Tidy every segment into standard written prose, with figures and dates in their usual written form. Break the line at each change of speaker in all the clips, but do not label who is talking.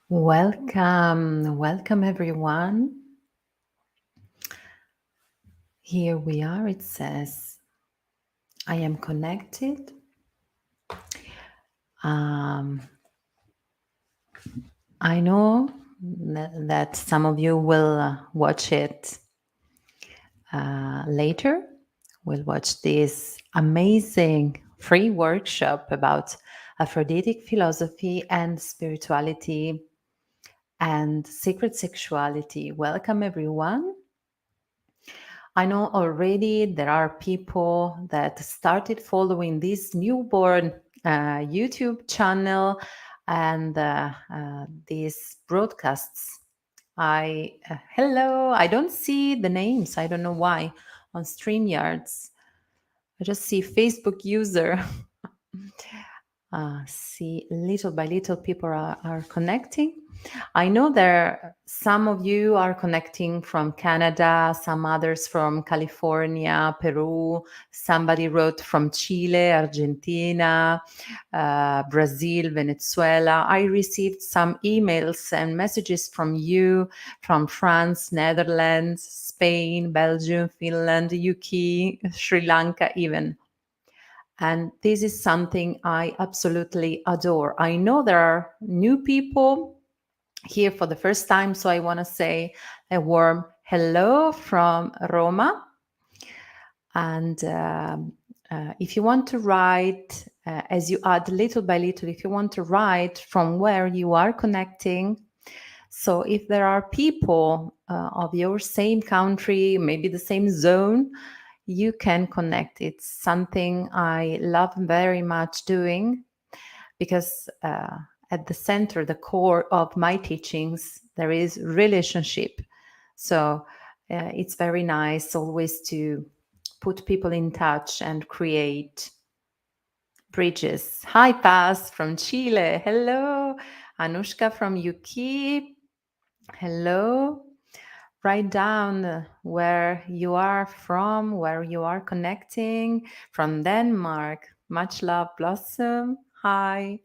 Welcome everyone. Here we are. It says, I am connected. I know that some of you will watch it later. We'll watch this amazing free workshop about Aphroditic philosophy and spirituality and secret sexuality. Welcome everyone. I know already there are people that started following this newborn YouTube channel and these broadcasts. Hello, I don't see the names. I don't know why on StreamYards. I just see Facebook user. See, little by little, people are connecting. I know some of you are connecting from Canada, some others from California, Peru. Somebody wrote from Chile, Argentina, Brazil, Venezuela. I received some emails and messages from you, from France, Netherlands, Spain, Belgium, Finland, UK, Sri Lanka even. And this is something I absolutely adore. I know there are new people here for the first time, so I want to say a warm hello from Roma. And if you want to write, as you add little by little, if you want to write from where you are connecting, so if there are people of your same country, maybe the same zone, you can connect. It's something I love very much doing because at the center, the core of my teachings, there is relationship. So it's very nice always to put people in touch and create bridges. Hi, Paz from Chile. Hello. Anushka from UK. Hello. Write down where you are from, where you are connecting. From Denmark, much love, Blossom. Hi.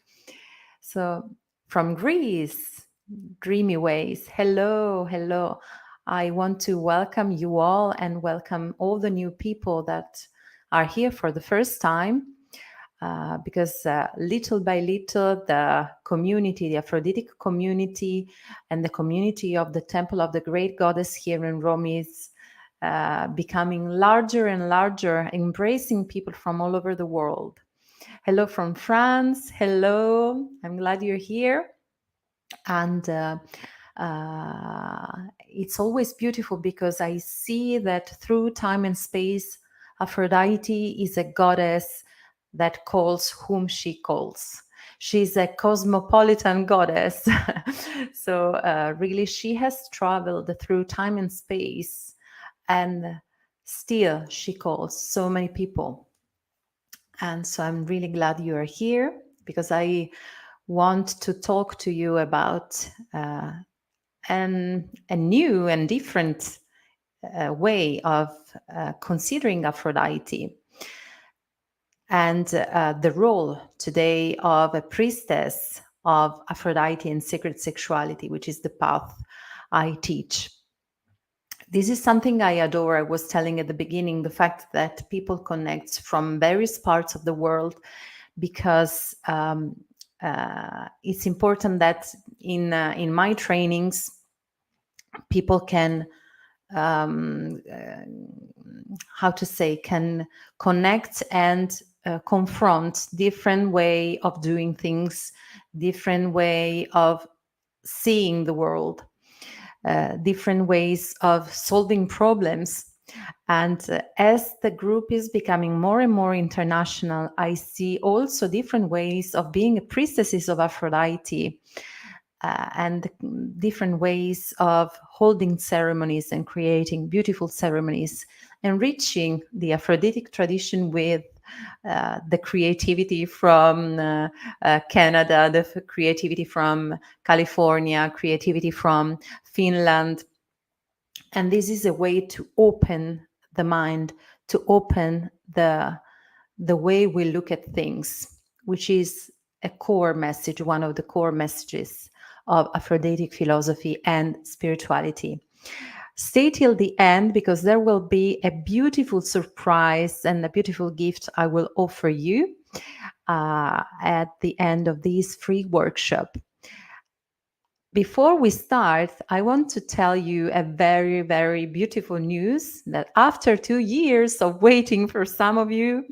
So from Greece, Dreamy Ways. Hello, hello. I want to welcome you all and welcome all the new people that are here for the first time. Because little by little, the community, the Aphroditic community, and the community of the Temple of the Great Goddess here in Rome is becoming larger and larger, embracing people from all over the world. Hello from France. Hello. I'm glad you're here. And it's always beautiful because I see that through time and space, Aphrodite is a goddess that calls whom she calls. She's a cosmopolitan goddess. So really, she has traveled through time and space, and still she calls so many people. And so I'm really glad you are here because I want to talk to you about a new and different way of considering Aphrodite and the role today of a priestess of Aphrodite and sacred sexuality, which is the path I teach. This is something I adore. I was telling at the beginning the fact that people connect from various parts of the world because it's important that in my trainings people can can connect and confront different way of doing things, different way of seeing the world, different ways of solving problems. And as the group is becoming more and more international, I see also different ways of being a priestesses of Aphrodite and different ways of holding ceremonies and creating beautiful ceremonies, enriching the Aphroditic tradition with the creativity from Canada, the creativity from California, creativity from Finland. And this is a way to open the mind, to open the way we look at things. which is a core message, one of the core messages of Aphroditic philosophy and spirituality. Stay till the end because there will be a beautiful surprise and a beautiful gift I will offer you at the end of this free workshop. Before we start, I want to tell you a very, very beautiful news that after 2 years of waiting for some of you,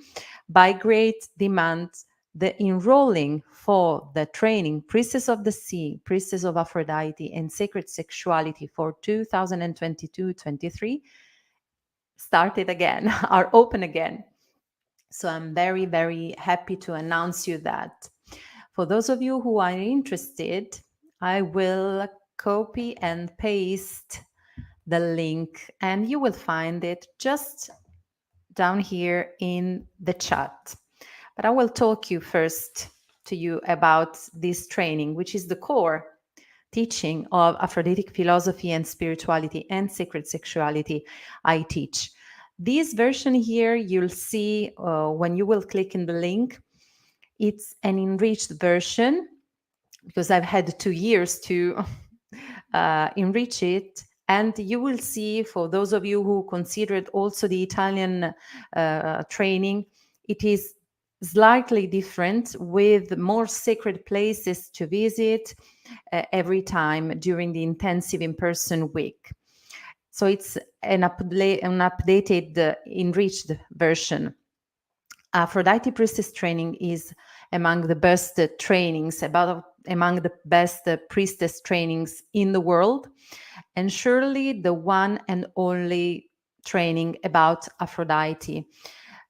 by great demand, the enrolling for the training Priestess of the Sea, Priestess of Aphrodite, and Sacred Sexuality for 2022-23 started again, are open again. So I'm very, very happy to announce you that. For those of you who are interested, I will copy and paste the link and you will find it just down here in the chat. But I will talk you first to you about this training, which is the core teaching of Aphroditic philosophy and spirituality and sacred sexuality I teach. This version here, you'll see when you will click in the link, it's an enriched version because I've had 2 years to enrich it. And you will see, for those of you who considered also the Italian training, it is slightly different with more sacred places to visit every time during the intensive in-person week. So it's an updated, enriched version. Aphrodite Priestess training is among the best trainings, among the best priestess trainings in the world, and surely the one and only training about Aphrodite.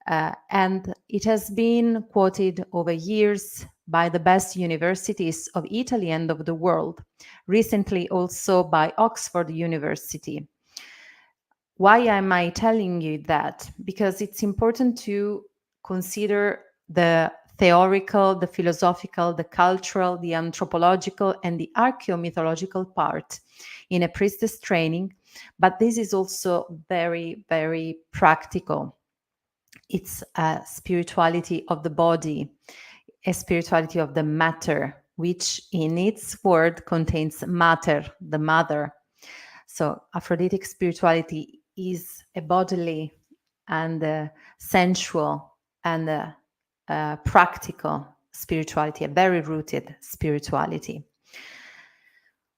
And it has been quoted over years by the best universities of Italy and of the world, recently also by Oxford University. Why am I telling you that? Because it's important to consider the theorical, the philosophical, the cultural, the anthropological, and the archaeomythological part in a priestess training. But this is also very, very practical. It's a spirituality of the body, a spirituality of the matter, which in its word contains mater, the mother. So Aphroditic spirituality is a bodily and sensual and practical spirituality, a very rooted spirituality.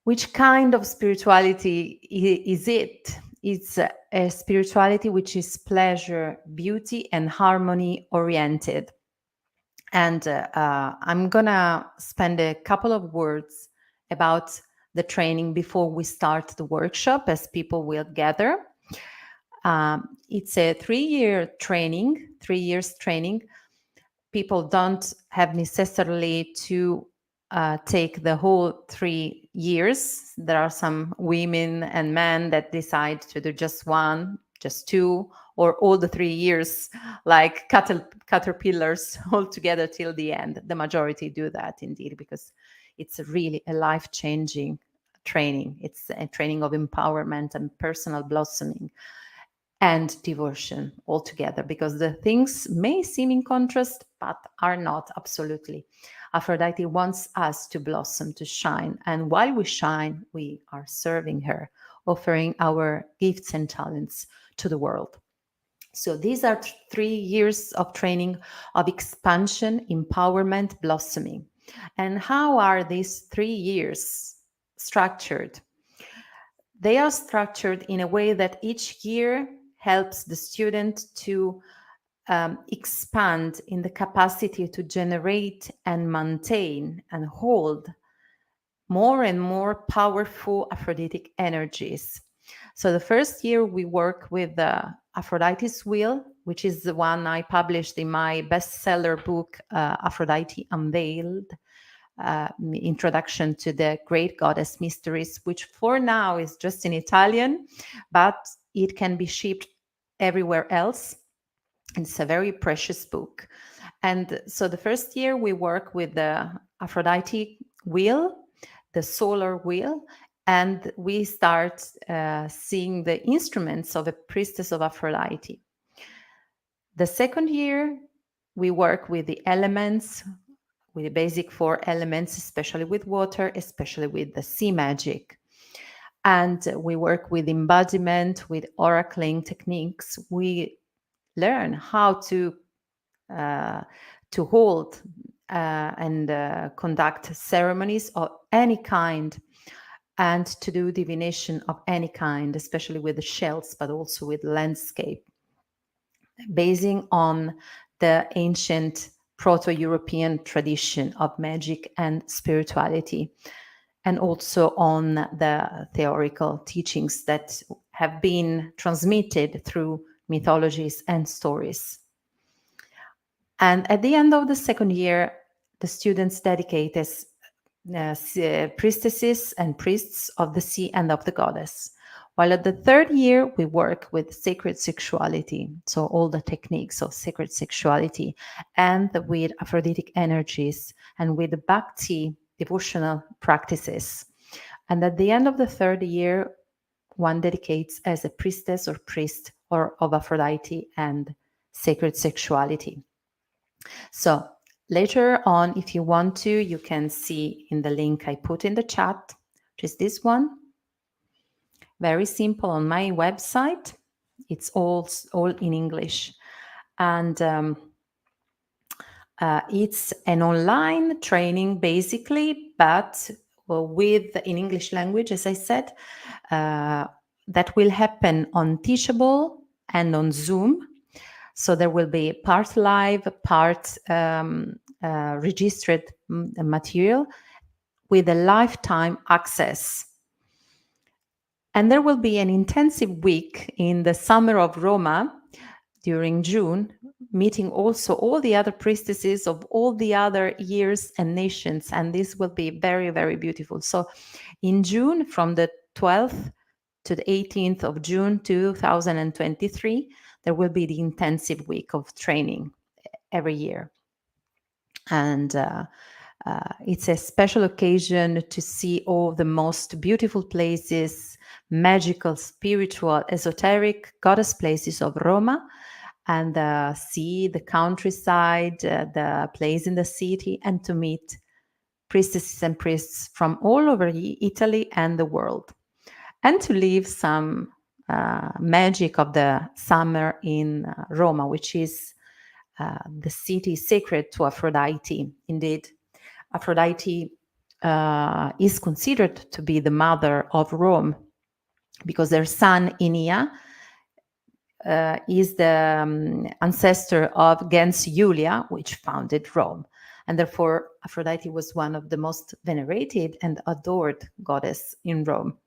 Which kind of spirituality is it? It's a spirituality which is pleasure, beauty, and harmony oriented. And I'm gonna spend a couple of words about the training before we start the workshop as people will gather. It's a 3-year training, 3 years training. People don't have necessarily to take the whole 3 years. There are some women and men that decide to do just one, just two, or all the 3 years, like caterpillars all together till the end. The majority do that indeed, because it's really a life-changing training. It's a training of empowerment and personal blossoming and devotion altogether, because the things may seem in contrast, but are not absolutely. Aphrodite wants us to blossom, to shine. And while we shine, we are serving her, offering our gifts and talents to the world. So these are 3 years of training of expansion, empowerment, blossoming. And how are these 3 years structured? They are structured in a way that each year helps the student to expand in the capacity to generate and maintain and hold more and more powerful Aphroditic energies. So the first year we work with the Aphrodite's Wheel, which is the one I published in my bestseller book, Aphrodite Unveiled, Introduction to the Great Goddess Mysteries, which for now is just in Italian, but it can be shipped everywhere else. It's a very precious book. And so the first year we work with the Aphrodite wheel, the solar wheel, and we start seeing the instruments of a priestess of Aphrodite. The second year we work with the elements, with the basic 4 elements, especially with water, especially with the sea magic. And we work with embodiment, with oracling techniques. We learn how to hold and conduct ceremonies of any kind, and to do divination of any kind, especially with the shells, but also with landscape, basing on the ancient Proto-European tradition of magic and spirituality, and also on the theoretical teachings that have been transmitted through mythologies and stories. And at the end of the second year, the students dedicate as priestesses and priests of the sea and of the goddess. While at the third year, we work with sacred sexuality, so all the techniques of sacred sexuality, and with Aphroditic energies, and with the bhakti devotional practices. And at the end of the third year, one dedicates as a priestess or priest or of Aphrodite and sacred sexuality. So later on, if you want to, you can see in the link I put in the chat, which is this one. Very simple on my website. It's all in English. And it's an online training, basically, but with in English language, as I said, that will happen on Teachable and on Zoom. So there will be part live, part registered material with a lifetime access. And there will be an intensive week in the summer of Roma during June, meeting also all the other priestesses of all the other years and nations. And this will be very, very beautiful. So in June, from the 12th to the 18th of June 2023, there will be the intensive week of training every year. And it's a special occasion to see all the most beautiful places, magical, spiritual, esoteric goddess places of Roma, and see the countryside, the place in the city, and to meet priestesses and priests from all over Italy and the world, and to live some magic of the summer in Roma, which is the city sacred to Aphrodite. Indeed, Aphrodite is considered to be the mother of Rome, because their son Inia is the ancestor of Gens Julia, which founded Rome. And therefore, Aphrodite was one of the most venerated and adored goddess in Rome.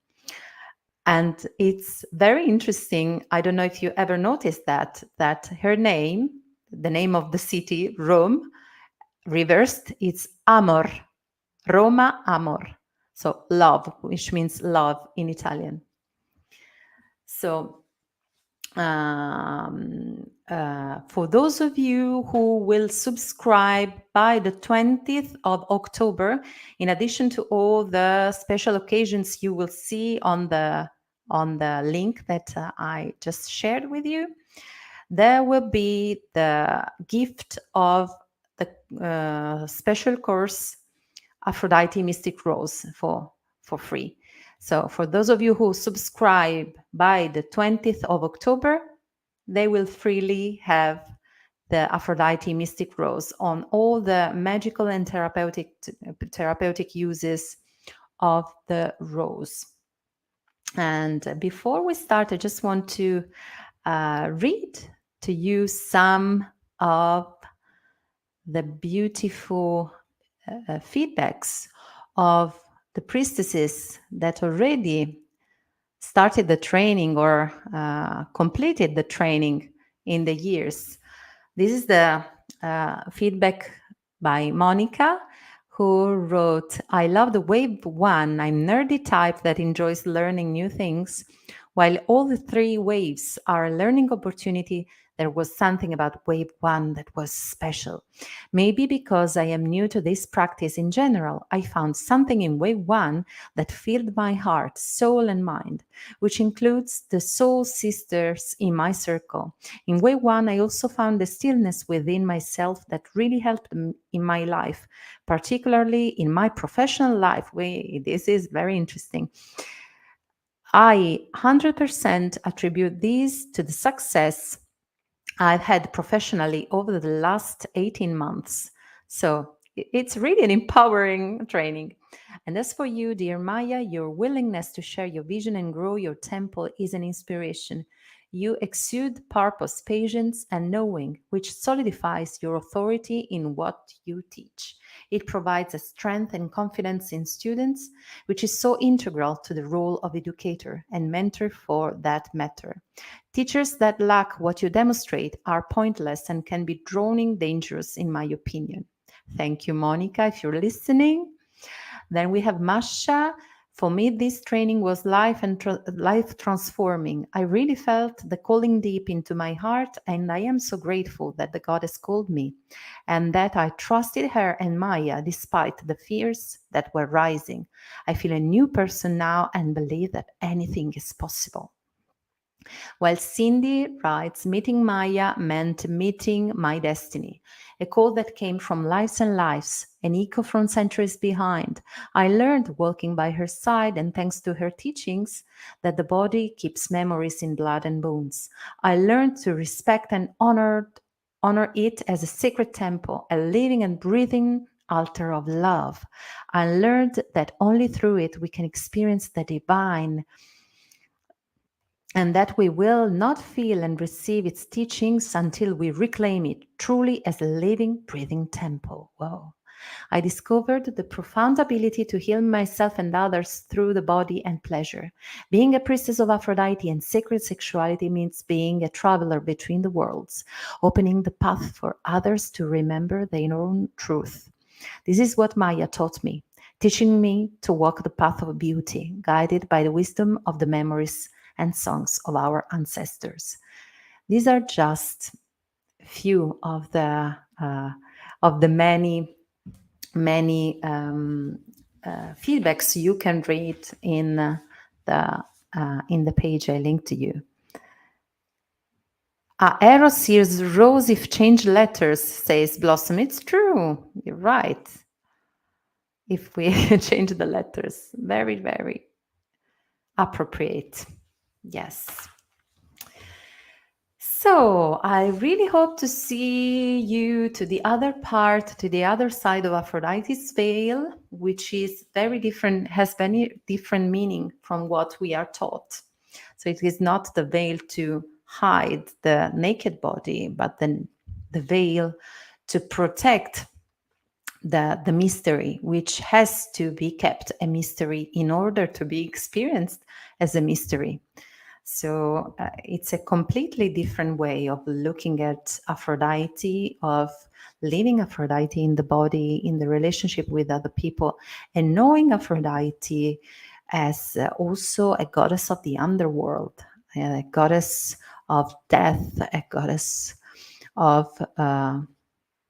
And it's very interesting. I don't know if you ever noticed that her name, the name of the city, Rome, reversed, it's Amor, Roma Amor. So love, which means love in Italian. So for those of you who will subscribe by the 20th of October, in addition to all the special occasions you will see on the link that I just shared with you, there will be the gift of the special course Aphrodite Mystic Rose for free. So for those of you who subscribe by the 20th of October, they will freely have the Aphrodite Mystic Rose on all the magical and therapeutic uses of the rose. And before we start, I just want to read to you some of the beautiful feedbacks of the priestesses that already started the training or completed the training in the years. This is the feedback by Monica, who wrote, "I love the wave 1. I'm nerdy type that enjoys learning new things. While all the 3 waves are a learning opportunity, There was something about wave one that was special. Maybe because I am new to this practice in general, I found something in wave one that filled my heart, soul, and mind, which includes the soul sisters in my circle. In wave one, I also found the stillness within myself that really helped in my life, particularly in my professional life. This is very interesting. I 100% attribute this to the success I've had professionally over the last 18 months. So it's really an empowering training. And as for you, dear Maya, your willingness to share your vision and grow your temple is an inspiration. You exude purpose, patience, and knowing, which solidifies your authority in what you teach. It provides a strength and confidence in students, which is so integral to the role of educator and mentor for that matter. Teachers that lack what you demonstrate are pointless and can be drowning dangerous, in my opinion. Thank you, Monica, if you're listening. Then we have Masha. For me, this training was life transforming. I really felt the calling deep into my heart, and I am so grateful that the goddess called me and that I trusted her and Maya despite the fears that were rising. I feel a new person now and believe that anything is possible. While Cindy writes, meeting Maya meant meeting my destiny, a call that came from lives and lives, an echo from centuries behind. I learned walking by her side, and thanks to her teachings, that the body keeps memories in blood and bones. I learned to respect and honor it as a sacred temple, a living and breathing altar of love. I learned that only through it we can experience the divine, and that we will not feel and receive its teachings until we reclaim it truly as a living, breathing temple. Whoa. I discovered the profound ability to heal myself and others through the body and pleasure. Being a priestess of Aphrodite and sacred sexuality means being a traveler between the worlds, opening the path for others to remember their own truth. This is what Maya taught me, teaching me to walk the path of beauty, guided by the wisdom of the memories and songs of our ancestors. These are just few of the many feedbacks you can read in the page I linked to you. Eros hears rose if change letters, says Blossom. It's true. You're right. If we change the letters, very, very appropriate. Yes. So I really hope to see you to the other part, to the other side of Aphrodite's veil, which is very different, has very different meaning from what we are taught. So it is not the veil to hide the naked body, but then the veil to protect the mystery, which has to be kept a mystery in order to be experienced as a mystery. So it's a completely different way of looking at Aphrodite, of living Aphrodite in the body, in the relationship with other people, and knowing Aphrodite as also a goddess of the underworld, a goddess of death, a goddess of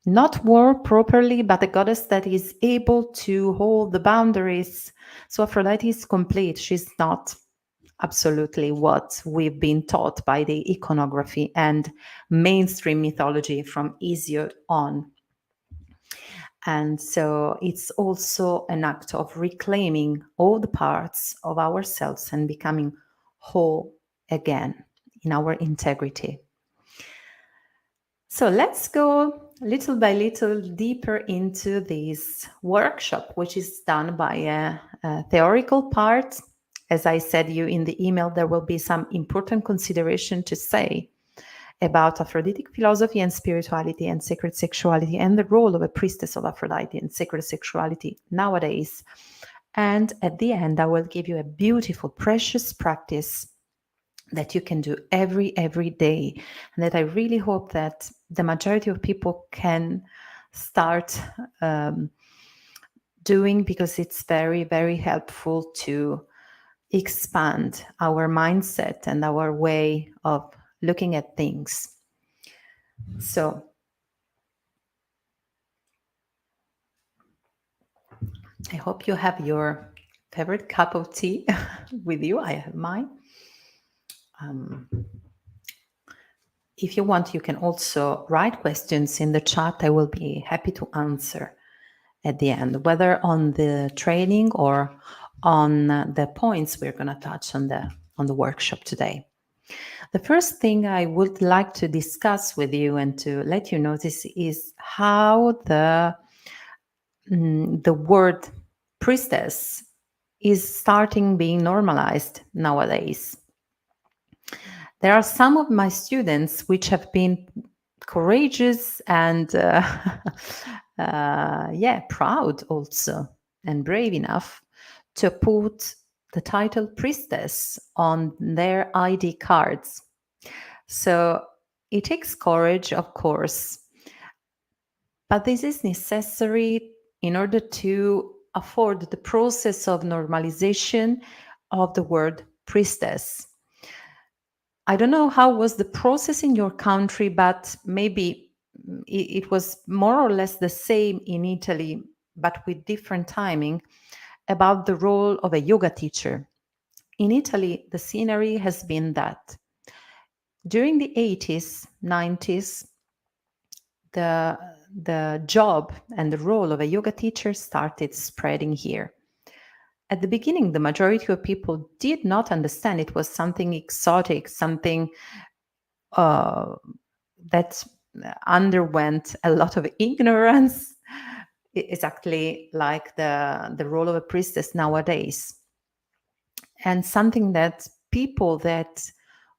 not war properly, but a goddess that is able to hold the boundaries. So Aphrodite is complete. She's not absolutely what we've been taught by the iconography and mainstream mythology from Hesiod on. And so it's also an act of reclaiming all the parts of ourselves and becoming whole again in our integrity. So let's go little by little deeper into this workshop, which is done by a theoretical part. As I said you in the email, there will be some important consideration to say about Aphroditic philosophy and spirituality and sacred sexuality and the role of a priestess of Aphrodite and sacred sexuality nowadays. And at the end, I will give you a beautiful, precious practice that you can do every day, and that I really hope that the majority of people can start doing, because it's very, very helpful to expand our mindset and our way of looking at things. So I hope you have your favorite cup of tea with you. I have mine. Um, if you want, you can also write questions in the chat. I will be happy to answer at the end, whether on the training or on the points we're going to touch on the workshop today. The first thing I would like to discuss with you and to let you notice is how the word priestess is starting being normalized nowadays. There are some of my students which have been courageous and proud also and brave enough to put the title priestess on their ID cards. So it takes courage, of course, but this is necessary in order to afford the process of normalization of the word priestess. I don't know how was the process in your country, but maybe it was more or less the same in Italy, but with different timing, about the role of a yoga teacher. In Italy, the scenery has been that during the 80s, 90s, the job and the role of a yoga teacher started spreading here. At the beginning, the majority of people did not understand it was something exotic, something that underwent a lot of ignorance, exactly like the role of a priestess nowadays, and something that people that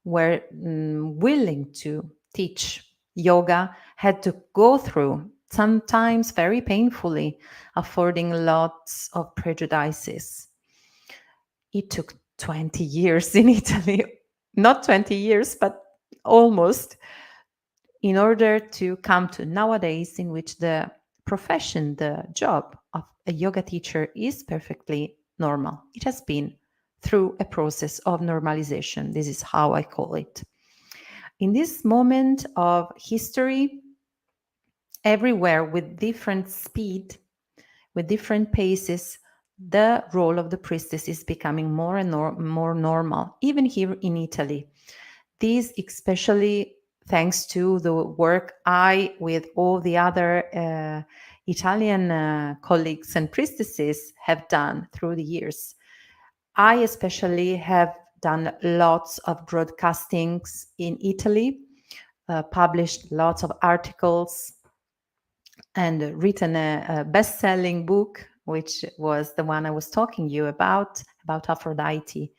were willing to teach yoga had to go through, sometimes very painfully, affording lots of prejudices. It took 20 years in Italy, not 20 years, but almost, in order to come to nowadays in which the profession, the job of a yoga teacher is perfectly normal. It has been through a process of normalization. This is how I call it. In this moment of history, everywhere with different speed, with different paces, the role of the priestess is becoming more and more normal, even here in Italy. This especially thanks to the work I, with all the other Italian colleagues and priestesses, have done through the years. I especially have done lots of broadcastings in Italy, published lots of articles, and written a best-selling book, which was the one I was talking to you about Aphrodite.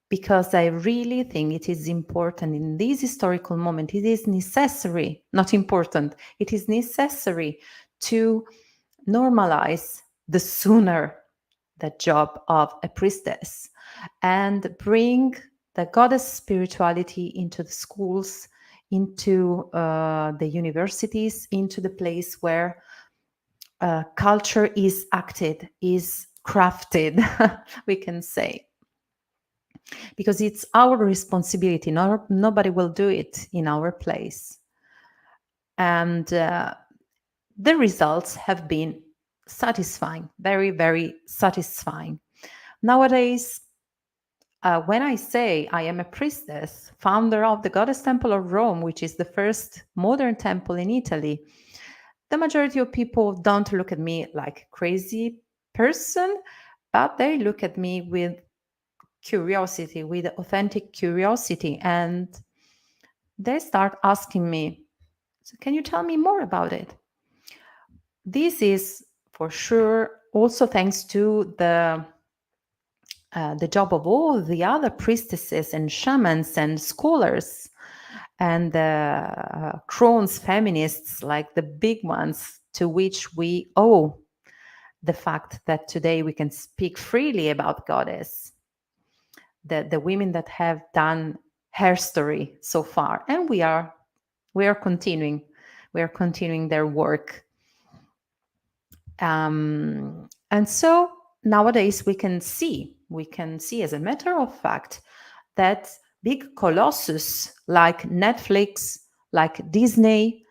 Because I really think it is important in this historical moment. It is necessary, not important, it is necessary to normalize the sooner the job of a priestess and bring the goddess spirituality into the schools, into the universities, into the place where culture is acted, is crafted, we can say. Because it's our responsibility. Nobody will do it in our place. And the results have been satisfying, very, very satisfying. Nowadays, when I say I am a priestess, founder of the Goddess Temple of Rome, which is the first modern temple in Italy, the majority of people don't look at me like a crazy person, but they look at me with curiosity, with authentic curiosity, and they start asking me, so can you tell me more about it? This is for sure also thanks to the job of all the other priestesses and shamans and scholars and crones feminists, like the big ones, to which we owe the fact that today we can speak freely about goddess. The women that have done her story so far, and we are continuing their work. And so nowadays we can see as a matter of fact that big colossus like Netflix, like Disney,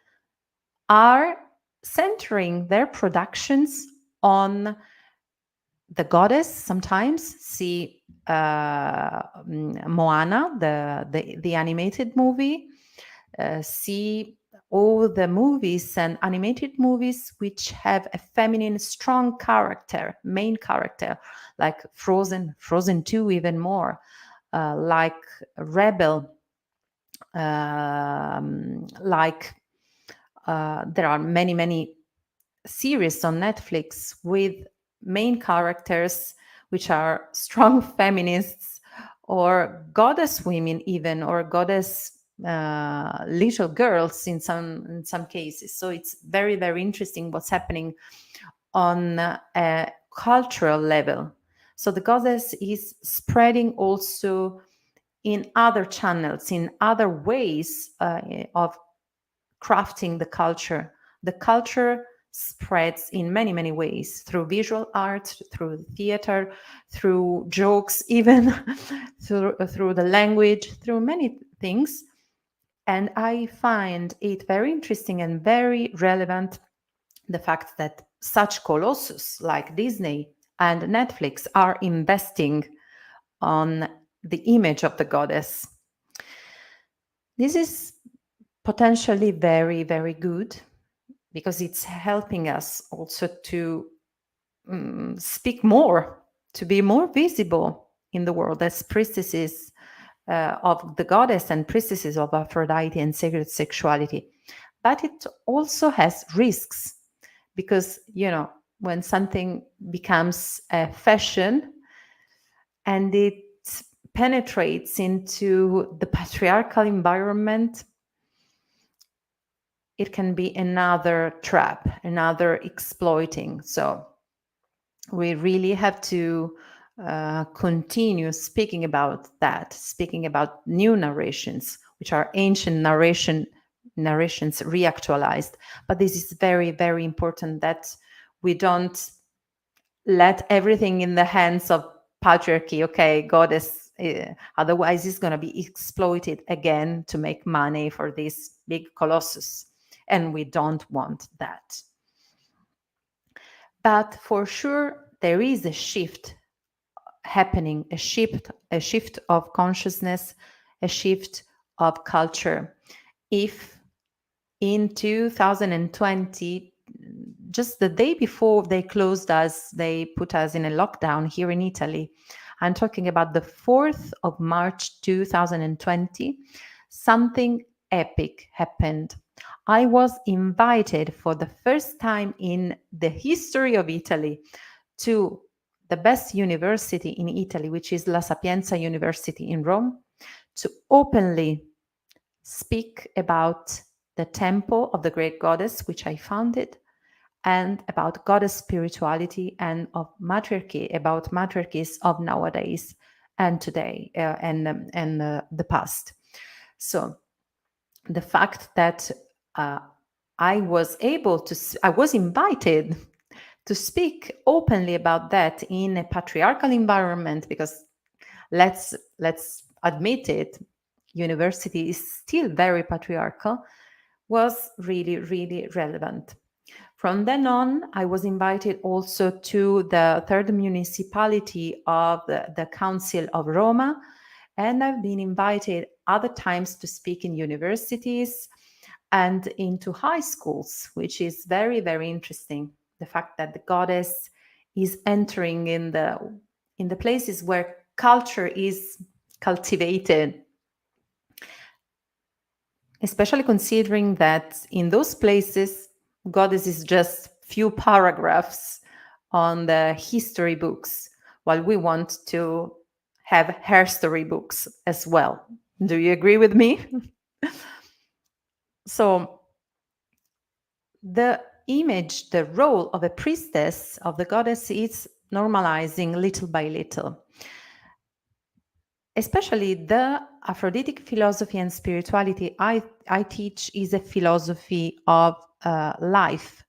are centering their productions on the goddess. Sometimes see Moana, the animated movie, see all the movies and animated movies which have a feminine strong character, main character, like Frozen 2 even more, like Rebel, like there are many series on Netflix with main characters which are strong feminists or goddess women, even, or goddess little girls in some cases. So it's very interesting what's happening on a cultural level. So the goddess is spreading also in other channels, in other ways of crafting the culture. The culture spreads in many ways, through visual art, through theater, through jokes, even through the language, through many things. And I find it very interesting and very relevant, the fact that such colossus like Disney and Netflix are investing on the image of the goddess. This is potentially very good, because it's helping us also to speak more, to be more visible in the world as priestesses of the goddess and priestesses of Aphrodite and sacred sexuality. But it also has risks, because, when something becomes a fashion and it penetrates into the patriarchal environment, it can be another trap, another exploiting. So we really have to continue speaking about that, speaking about new narrations, which are ancient narrations reactualized. But this is very important, that we don't let everything in the hands of patriarchy. Okay, goddess, otherwise it's going to be exploited again to make money for this big colossus, and we don't want that. But for sure there is a shift happening, a shift of consciousness, a shift of culture. If in 2020, just the day before they closed us, they put us in a lockdown here in Italy. I'm talking about the 4th of March 2020, something epic happened. I was invited for the first time in the history of Italy to the best university in Italy, which is La Sapienza University in Rome, to openly speak about the temple of the great goddess, which I founded, and about goddess spirituality and of matriarchy, about matriarchies of nowadays and today, and the past. So the fact that I was invited to speak openly about that in a patriarchal environment, because let's admit it, university is still very patriarchal, was really relevant. From then on, I was invited also to the third municipality of the Council of Roma, and I've been invited other times to speak in universities and into high schools, which is very interesting. The fact that the goddess is entering in the places where culture is cultivated, especially considering that in those places, goddess is just few paragraphs on the history books, while we want to have her story books as well. Do you agree with me? So the image, the role of a priestess, of the goddess, is normalizing little by little. Especially the Aphroditic philosophy and spirituality I teach is a philosophy of life.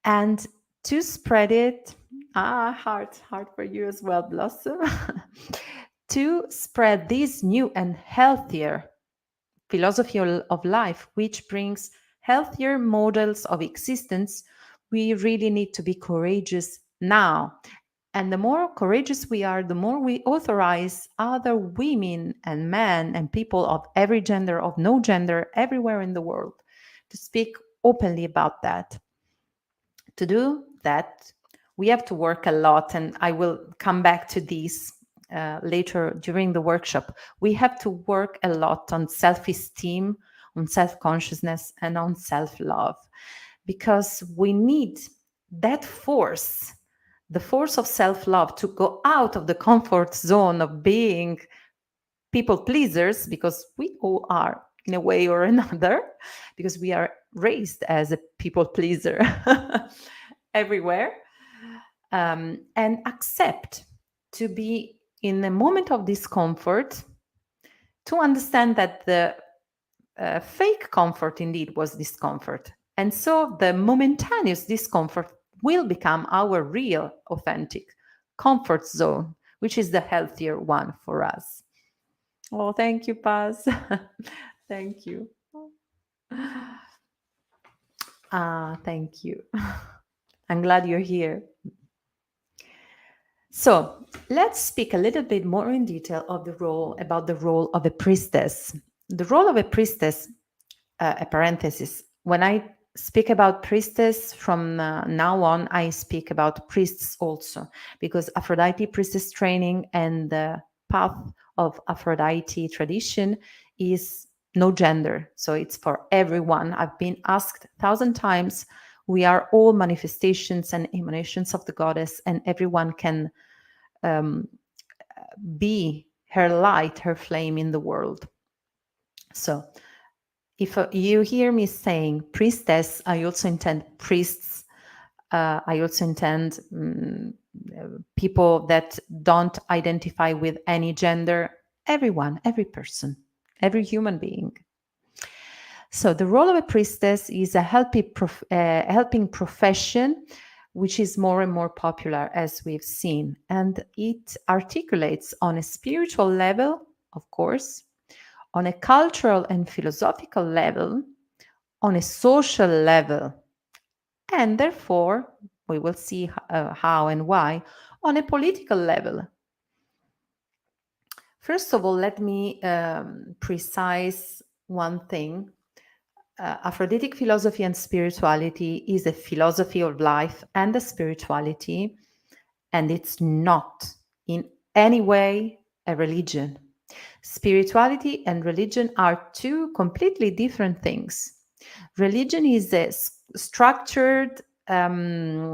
And to spread it, hard for you as well, Blossom. to spread this new and healthier philosophy of life, which brings healthier models of existence, we really need to be courageous now. And the more courageous we are, the more we authorize other women and men and people of every gender, of no gender, everywhere in the world to speak openly about that. To do that, we have to work a lot, and I will come back to this later during the workshop. We have to work a lot on self-esteem, on self-consciousness, and on self-love, because we need that force, the force of self-love, to go out of the comfort zone of being people pleasers, because we all are in a way or another, because we are raised as a people pleaser everywhere, and accept to be in a moment of discomfort, to understand that the fake comfort indeed was discomfort. And so the momentaneous discomfort will become our real, authentic comfort zone, which is the healthier one for us. Oh, thank you, Paz. Thank you. Thank you. I'm glad you're here. So let's speak a little bit more in detail about the role of a priestess. The role of a priestess, a parenthesis. When I speak about priestess from now on, I speak about priests also, because Aphrodite priestess training and the path of Aphrodite tradition is no gender. So it's for everyone. I've been asked 1,000 times. We are all manifestations and emanations of the goddess, and everyone can be her light, her flame in the world. So if you hear me saying priestess, I also intend priests. I also intend people that don't identify with any gender, everyone, every person, every human being. So the role of a priestess is a helping profession, which is more and more popular, as we've seen. And it articulates on a spiritual level, of course, on a cultural and philosophical level, on a social level, and therefore, we will see how and why, on a political level. First of all, let me precise one thing. Aphroditic philosophy and spirituality is a philosophy of life and a spirituality, and it's not in any way a religion. Spirituality and religion are two completely different things. Religion is a structured dogma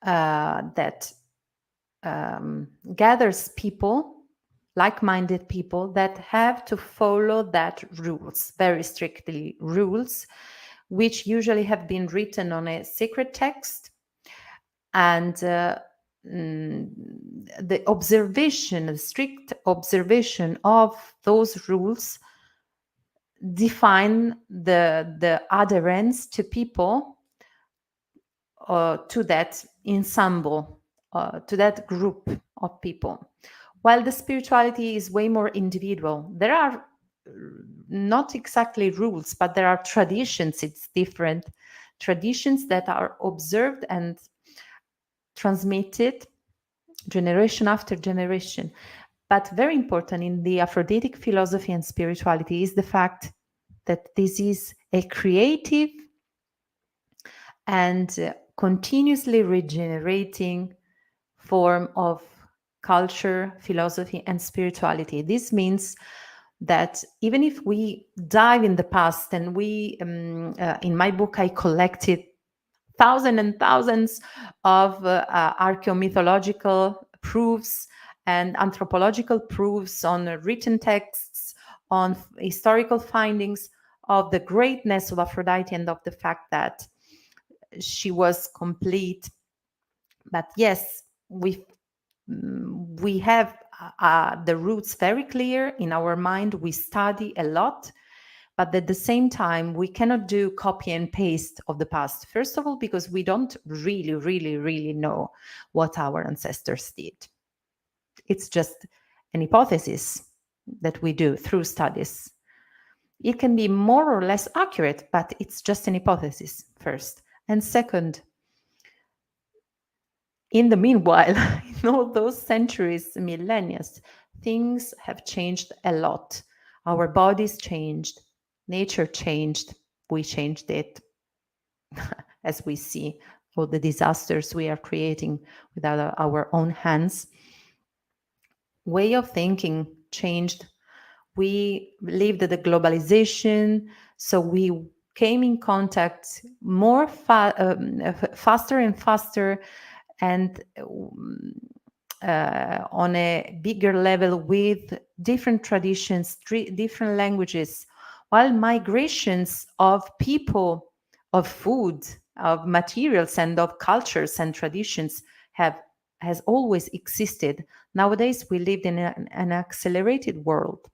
that gathers people, like-minded people, that have to follow that rules, very strictly rules, which usually have been written on a sacred text, and the observation, the strict observation of those rules define the adherence to people, to that ensemble, to that group of people. While the spirituality is way more individual, there are not exactly rules, but there are traditions. It's different traditions that are observed and transmitted generation after generation. But very important in the Aphroditic philosophy and spirituality is the fact that this is a creative and continuously regenerating form of culture, philosophy, and spirituality. This means that even if we dive in the past, and in my book, I collected thousands and thousands of archaeomythological proofs and anthropological proofs on written texts, on historical findings of the greatness of Aphrodite and of the fact that she was complete. But yes, we have the roots very clear in our mind. We study a lot, but at the same time, we cannot do copy and paste of the past. First of all, because we don't really know what our ancestors did. It's just an hypothesis that we do through studies. It can be more or less accurate, but it's just an hypothesis, first. And second, in the meanwhile, in all those centuries, millennia, things have changed a lot. Our bodies changed, nature changed, we changed it, as we see all the disasters we are creating with our own hands. Way of thinking changed. We lived the globalization, so we came in contact more faster and faster, and on a bigger level with different traditions, different languages, while migrations of people, of food, of materials, and of cultures and traditions has always existed. Nowadays, we live in an accelerated world.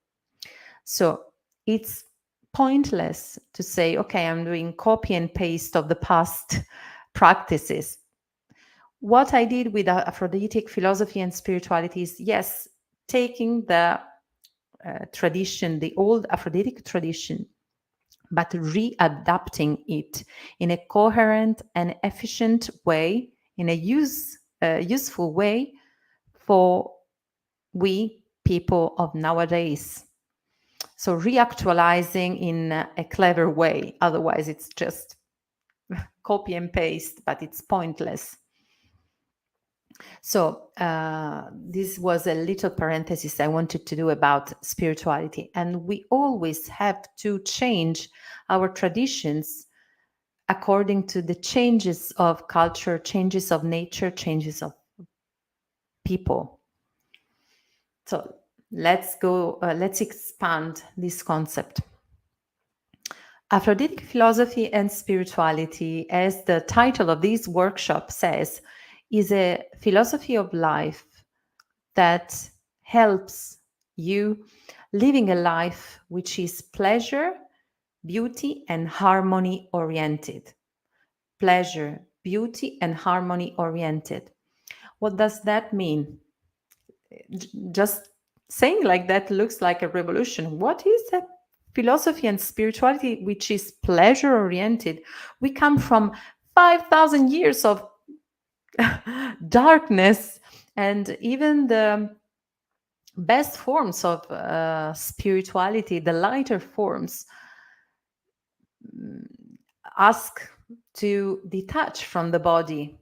So it's pointless to say, okay, I'm doing copy and paste of the past practices. What I did with Aphroditic philosophy and spirituality is, yes, taking the tradition, the old Aphroditic tradition, but readapting it in a coherent and efficient way, in a useful way for we people of nowadays. So reactualizing in a clever way. Otherwise, it's just copy and paste, but it's pointless. So this was a little parenthesis I wanted to do about spirituality. And we always have to change our traditions according to the changes of culture, changes of nature, changes of people. So let's expand this concept. Aphroditic philosophy and spirituality, as the title of this workshop says, is a philosophy of life that helps you living a life which is pleasure, beauty, and harmony oriented. Pleasure, beauty, and harmony oriented. What does that mean? Just saying like that looks like a revolution. What is that? Philosophy and spirituality, which is pleasure oriented. We come from 5,000 years of darkness, and even the best forms of spirituality, the lighter forms, ask to detach from the body.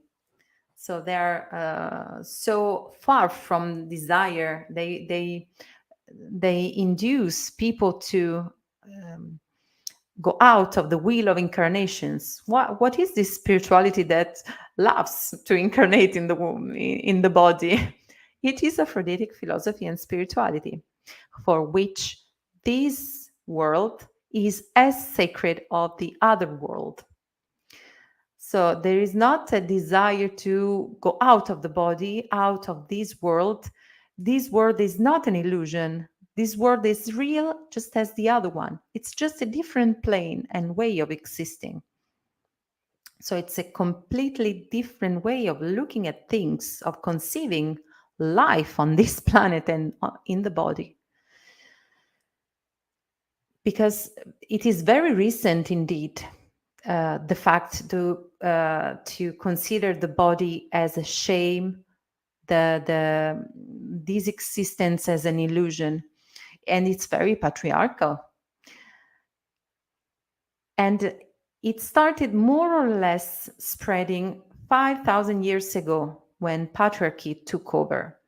So they're so far from desire. They induce people to go out of the wheel of incarnations. What is this spirituality that loves to incarnate in the womb, in the body? It is Aphroditic philosophy and spirituality, for which this world is as sacred of the other world. So there is not a desire to go out of the body, out of this world. This world is not an illusion. This world is real just as the other one. It's just a different plane and way of existing. So it's a completely different way of looking at things, of conceiving life on this planet and in the body. Because it is very recent indeed, the fact to consider the body as a shame, this existence as an illusion, and it's very patriarchal. And it started more or less spreading 5,000 years ago when patriarchy took over.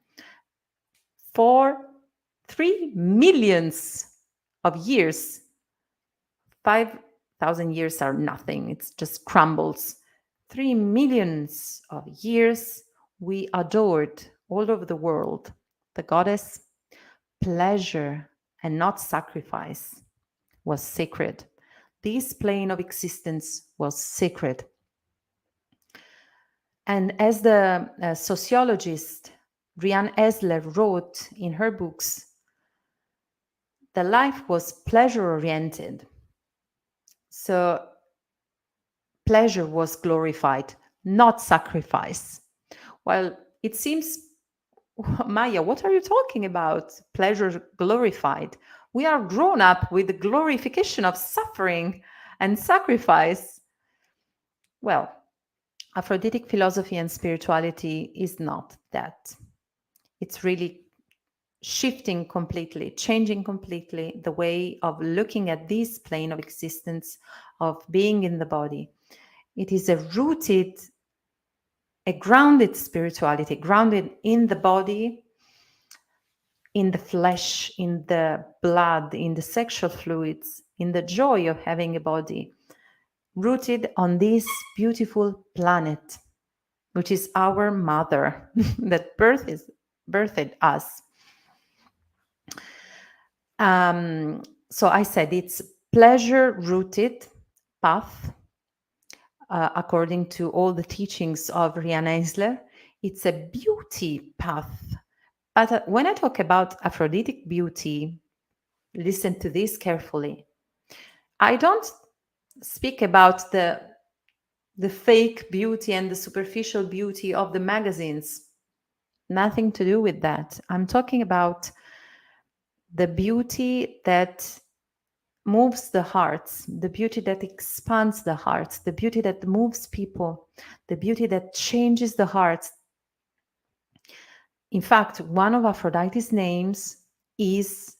For 3 millions of years, 5,000 years are nothing, it's just crumbles. 3 millions of years, we adored all over the world the goddess. Pleasure and not sacrifice was sacred. This plane of existence was sacred. And as the sociologist Riane Esler wrote in her books, the life was pleasure oriented. So pleasure was glorified, not sacrifice. Well, it seems Maya, what are you talking about? Pleasure glorified. We are grown up with the glorification of suffering and sacrifice. Well, Aphroditic philosophy and spirituality is not that. It's really shifting completely, changing completely the way of looking at this plane of existence, of being in the body. It is a grounded spirituality, grounded in the body, in the flesh, in the blood, in the sexual fluids, in the joy of having a body, rooted on this beautiful planet, which is our mother that birthed us. So I said it's pleasure rooted path, according to all the teachings of Rihanna Eisler. It's a beauty path. But when I talk about Aphroditic beauty, listen to this carefully. I don't speak about the fake beauty and the superficial beauty of the magazines. Nothing to do with that. I'm talking about the beauty that moves the hearts, the beauty that expands the hearts, the beauty that moves people, the beauty that changes the hearts. In fact, one of Aphrodite's names is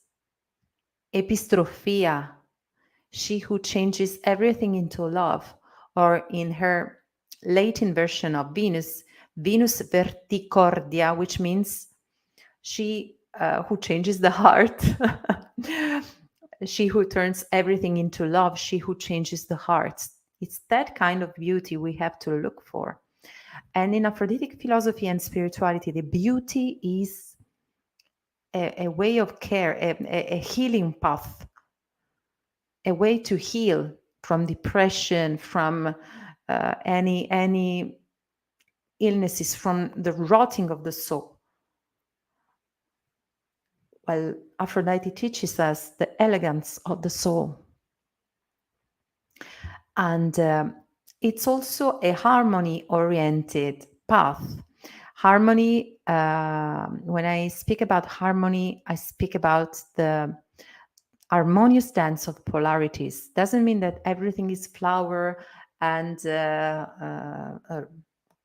Epistrophia, she who changes everything into love, or in her Latin version of Venus, Venus Verticordia, which means she who changes the heart. She who turns everything into love, she who changes the hearts. It's that kind of beauty we have to look for. And in Aphroditic philosophy and spirituality, the beauty is a way of care, a healing path, a way to heal from depression, from any illnesses, from the rotting of the soul. While Aphrodite teaches us the elegance of the soul. And it's also a harmony-oriented path. Harmony, when I speak about harmony, I speak about the harmonious dance of polarities. Doesn't mean that everything is flower and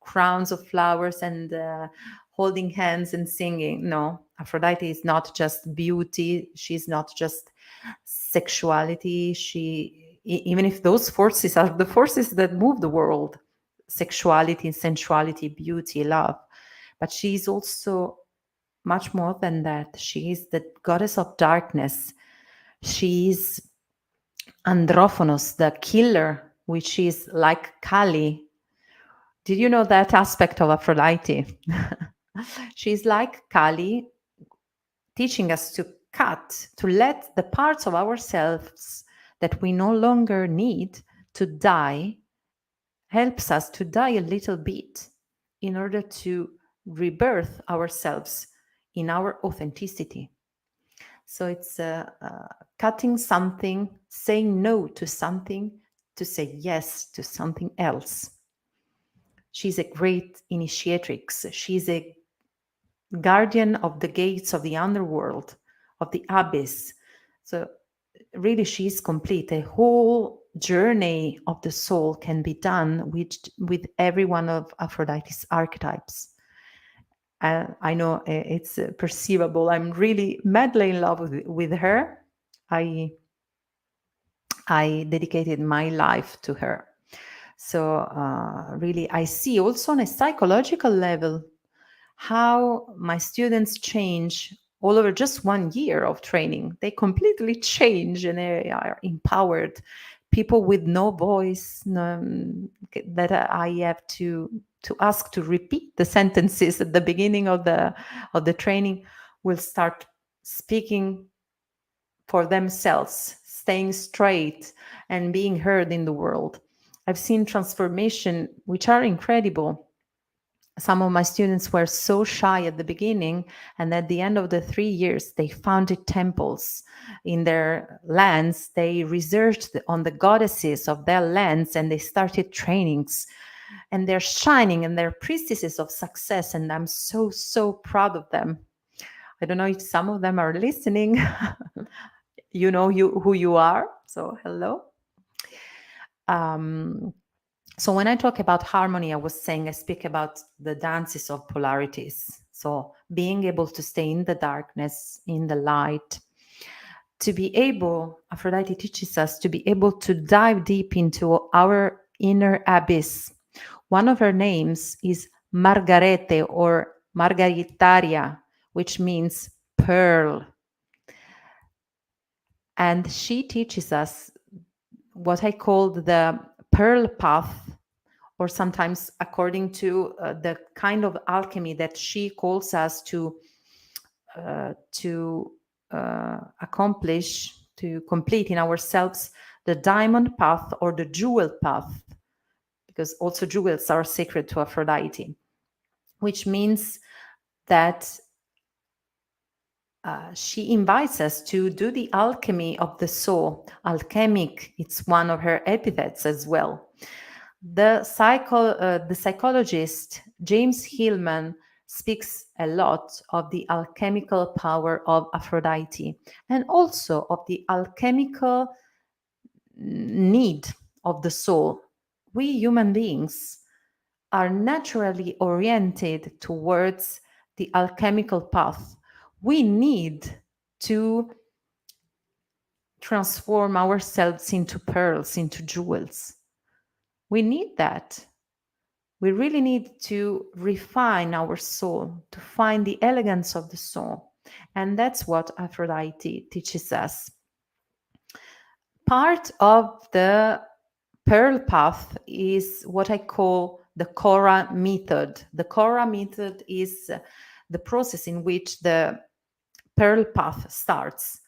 crowns of flowers and holding hands and singing. No, Aphrodite is not just beauty. She's not just sexuality. Even if those forces are the forces that move the world, sexuality, sensuality, beauty, love, but she's also much more than that. She is the goddess of darkness. She is Androphonos, the killer, which is like Kali. Did you know that aspect of Aphrodite? She's like Kali, teaching us to cut, to let the parts of ourselves that we no longer need to die, helps us to die a little bit in order to rebirth ourselves in our authenticity. So it's cutting something, saying no to something, to say yes to something else. She's a great initiatrix. She's a guardian of the gates of the underworld, of the abyss. So really, she's complete. A whole journey of the soul can be done with every one of Aphrodite's archetypes. I know it's perceivable. I'm really madly in love with her. I dedicated my life to her. So really, I see also on a psychological level how my students change all over just 1 year of training. They completely change and they are empowered. People with no voice, that I have to ask to repeat the sentences at the beginning of the training, will start speaking for themselves, staying straight and being heard in the world. I've seen transformation which are incredible. Some of my students were so shy at the beginning, and at the end of the 3 years, they founded temples in their lands. They researched on the goddesses of their lands, and they started trainings. and they're shining, and they're priestesses of success, and I'm so, so proud of them. I don't know if some of them are listening. You know who you are, so hello. Um, so when I talk about harmony, I was saying I speak about the dances of polarities. So being able to stay in the darkness, in the light, to be able, Aphrodite teaches us to be able to dive deep into our inner abyss. One of her names is Margarete or Margaritaria, which means pearl. And she teaches us what I call the pearl path, or sometimes according to the kind of alchemy that she calls us to accomplish, to complete in ourselves, the diamond path or the jewel path, because also jewels are sacred to Aphrodite, which means that she invites us to do the alchemy of the soul. Alchemic, it's one of her epithets as well. The psychologist James Hillman speaks a lot of the alchemical power of Aphrodite, and also of the alchemical need of the soul. We human beings are naturally oriented towards the alchemical path. We need to transform ourselves into pearls, into jewels. We need that. We really need to refine our soul, to find the elegance of the soul. And that's what Aphrodite teaches us. Part of the pearl path is what I call the Kora Method. The Kora Method is the process in which the pearl path starts.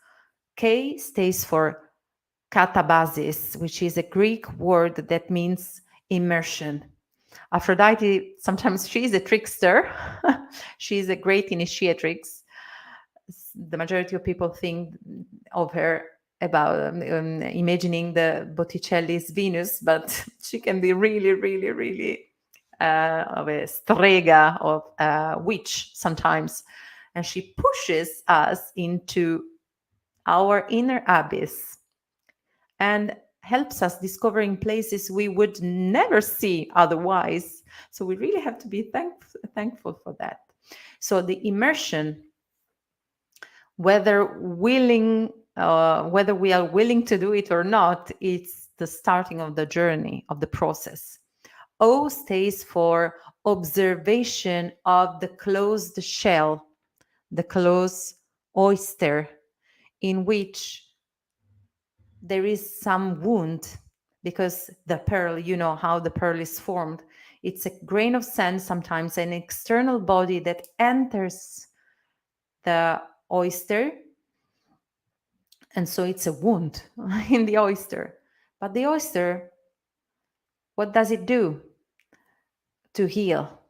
K stays for katabasis, which is a Greek word that means immersion. Aphrodite, sometimes she's a trickster. She's a great initiatrix. The majority of people think of her about imagining the Botticelli's Venus, but she can be really, really, really of a strega, of a witch sometimes. And she pushes us into our inner abyss and helps us discovering places we would never see otherwise. So we really have to be thankful for that. So the immersion, whether we are willing to do it or not, it's the starting of the journey, of the process. O stays for observation of the closed shell, the closed oyster, in which there is some wound, because the pearl, you know how the pearl is formed. It's a grain of sand, sometimes an external body that enters the oyster. And so it's a wound in the oyster. But the oyster, what does it do to heal?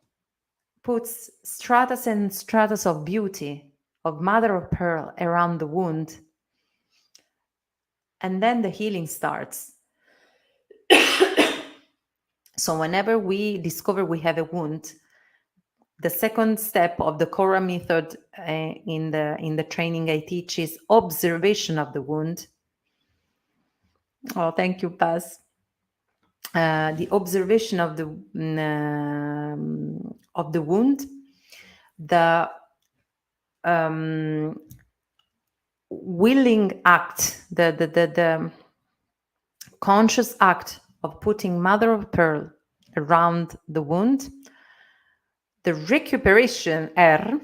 Puts stratus and stratus of beauty, of mother of pearl around the wound. And then the healing starts. So whenever we discover we have a wound, the second step of the Kora method in the training I teach is observation of the wound. Oh, thank you, Paz. The observation of the wound, the willing act, the conscious act of putting mother of pearl around the wound, the recuperation R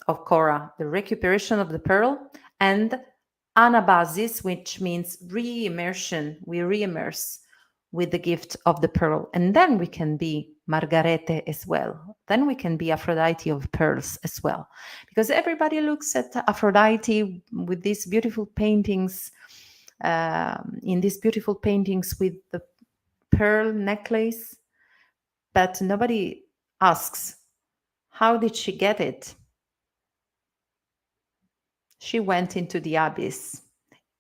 of Kora, the recuperation of the pearl, and anabasis, which means re-immersion. We re-immerse with the gift of the pearl. And then we can be Margarete as well. Then we can be Aphrodite of pearls as well. Because everybody looks at Aphrodite with these beautiful paintings, in these beautiful paintings with the pearl necklace, but nobody asks, how did she get it? She went into the abyss.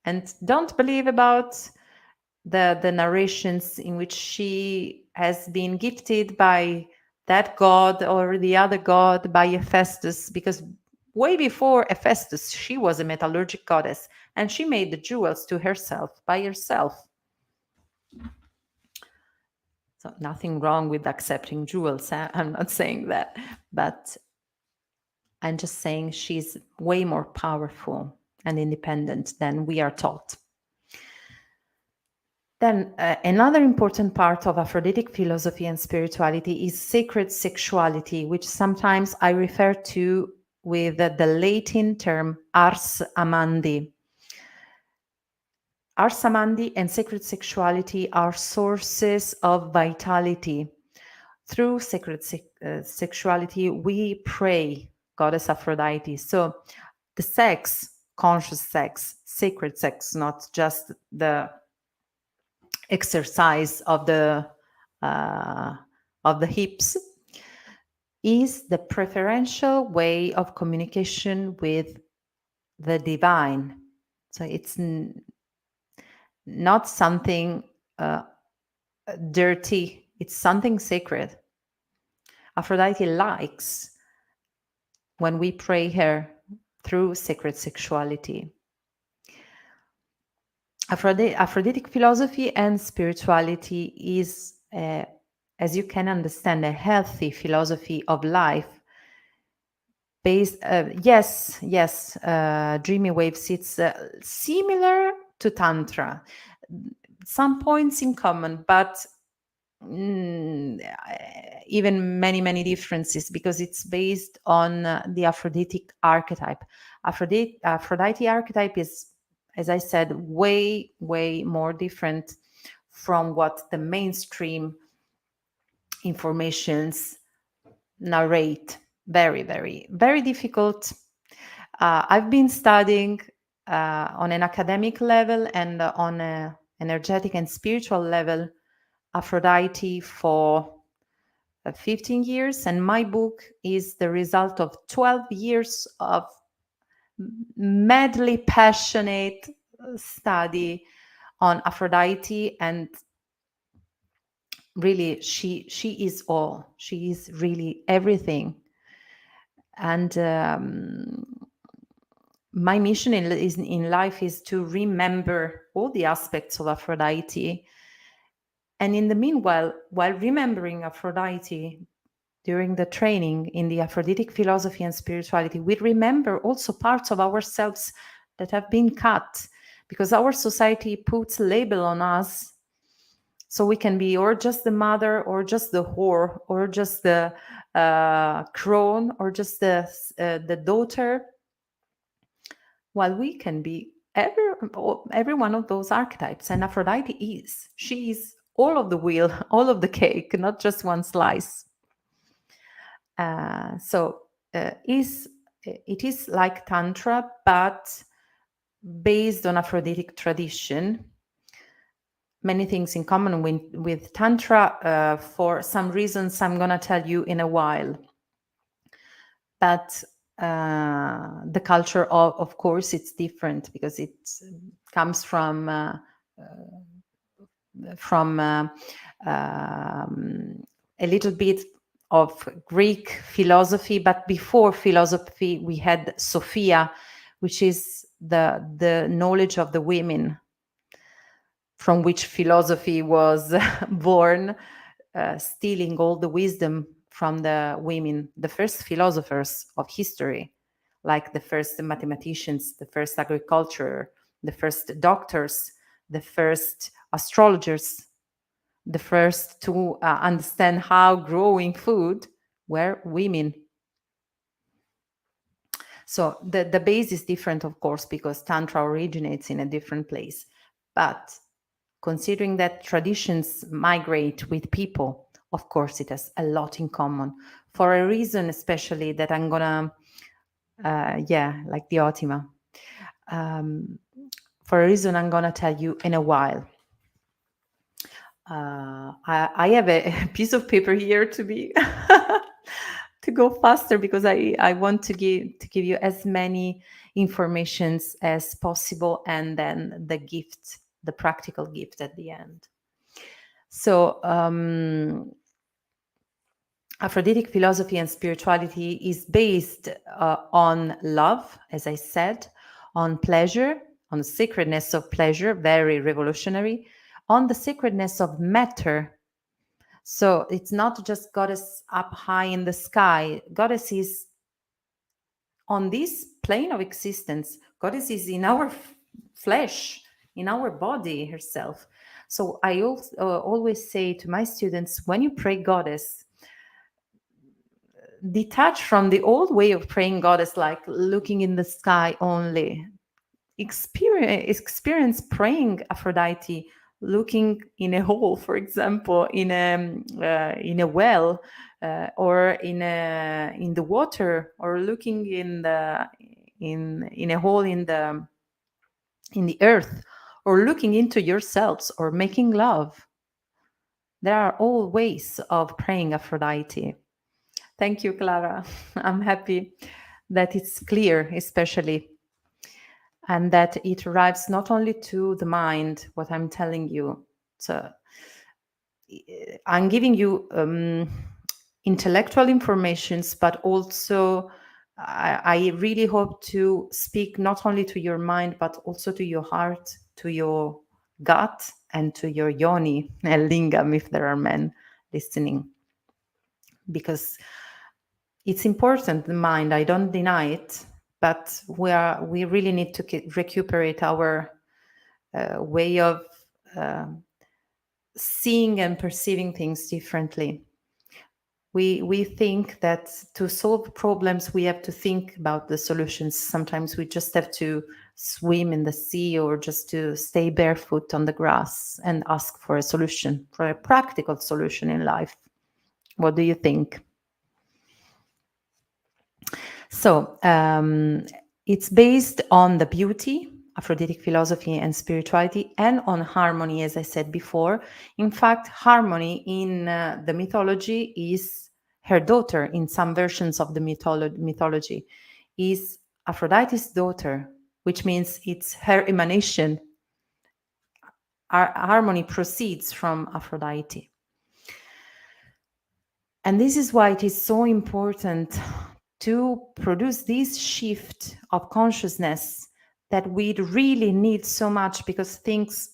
And don't believe about the narrations in which she has been gifted by that god or the other god, by Hephaestus, because way before Hephaestus, she was a metallurgic goddess and she made the jewels to herself by herself. So nothing wrong with accepting jewels. I'm not saying that, but I'm just saying she's way more powerful and independent than we are taught. Then another important part of Aphroditic philosophy and spirituality is sacred sexuality, which sometimes I refer to with the Latin term ars amandi. Ars amandi and sacred sexuality are sources of vitality. Through sacred sexuality, we pray Goddess Aphrodite. So the sex, conscious sex, sacred sex, not just the exercise of the hips, is the preferential way of communication with the divine. So it's not something dirty, it's something sacred. Aphrodite likes when we pray her through sacred sexuality. Aphroditic philosophy and spirituality is, as you can understand, a healthy philosophy of life based, dreamy waves. It's similar to Tantra, some points in common, but even many differences, because it's based on the Aphroditic archetype. Aphrodite archetype is, as I said, way more different from what the mainstream informations narrate. Very difficult. I've been studying on an academic level and on an energetic and spiritual level Aphrodite for 15 years, and my book is the result of 12 years of madly passionate study on Aphrodite. And really, she is all. She is really everything. And my mission in life is to remember all the aspects of Aphrodite. And in the meanwhile, while remembering Aphrodite during the training in the Aphroditic philosophy and spirituality, we remember also parts of ourselves that have been cut, because our society puts a label on us. So we can be or just the mother, or just the whore, or just the crone, or just the daughter, while we can be every one of those archetypes. And Aphrodite she is all of the wheel, all of the cake, not just one slice. It is like Tantra, but based on Aphroditic tradition. Many things in common with Tantra, for some reasons I'm going to tell you in a while. But the culture, of course, it's different, because it comes from a little bit of Greek philosophy. But before philosophy, we had Sophia, which is the knowledge of the women, from which philosophy was born, stealing all the wisdom from the women, the first philosophers of history, like the first mathematicians, the first agriculture, the first doctors, the first astrologers, the first to understand how growing food were women. So the base is different, of course, because Tantra originates in a different place. But considering that traditions migrate with people, of course, it has a lot in common, for a reason, especially that I'm gonna, like the Otima, for a reason I'm gonna tell you in a while. I have a piece of paper here to be to go faster, because I want to give you as many informations as possible, and then the gift the practical gift at the end. So Aphroditic philosophy and spirituality is based on love, as I said, on pleasure, on the sacredness of pleasure, very revolutionary, on the sacredness of matter. So it's not just goddess up high in the sky. Goddess is on this plane of existence. Goddess is in our flesh, in our body herself. So I also, always say to my students, when you pray goddess, detach from the old way of praying goddess, like looking in the sky only. Experience praying Aphrodite, looking in a hole, for example, in a well, or in the water, or looking in a hole in the earth, or looking into yourselves, or making love. There are all ways of praying Aphrodite. Thank you, Clara. I'm happy that it's clear, especially, and that it arrives not only to the mind, what I'm telling you. So I'm giving you intellectual informations, but also I really hope to speak not only to your mind, but also to your heart, to your gut, and to your yoni and lingam, if there are men listening. Because it's important, the mind, I don't deny it, but we really need to recuperate our way of seeing and perceiving things differently. We think that to solve problems, we have to think about the solutions. Sometimes we just have to swim in the sea, or just to stay barefoot on the grass and ask for a solution, for a practical solution in life. What do you think? So it's based on the beauty, Aphroditic philosophy and spirituality, and on harmony, as I said before. In fact, harmony in the mythology is her daughter. In some versions of the mythology, is Aphrodite's daughter, which means it's her emanation. Our harmony proceeds from Aphrodite. And this is why it is so important to produce this shift of consciousness that we really need so much, because things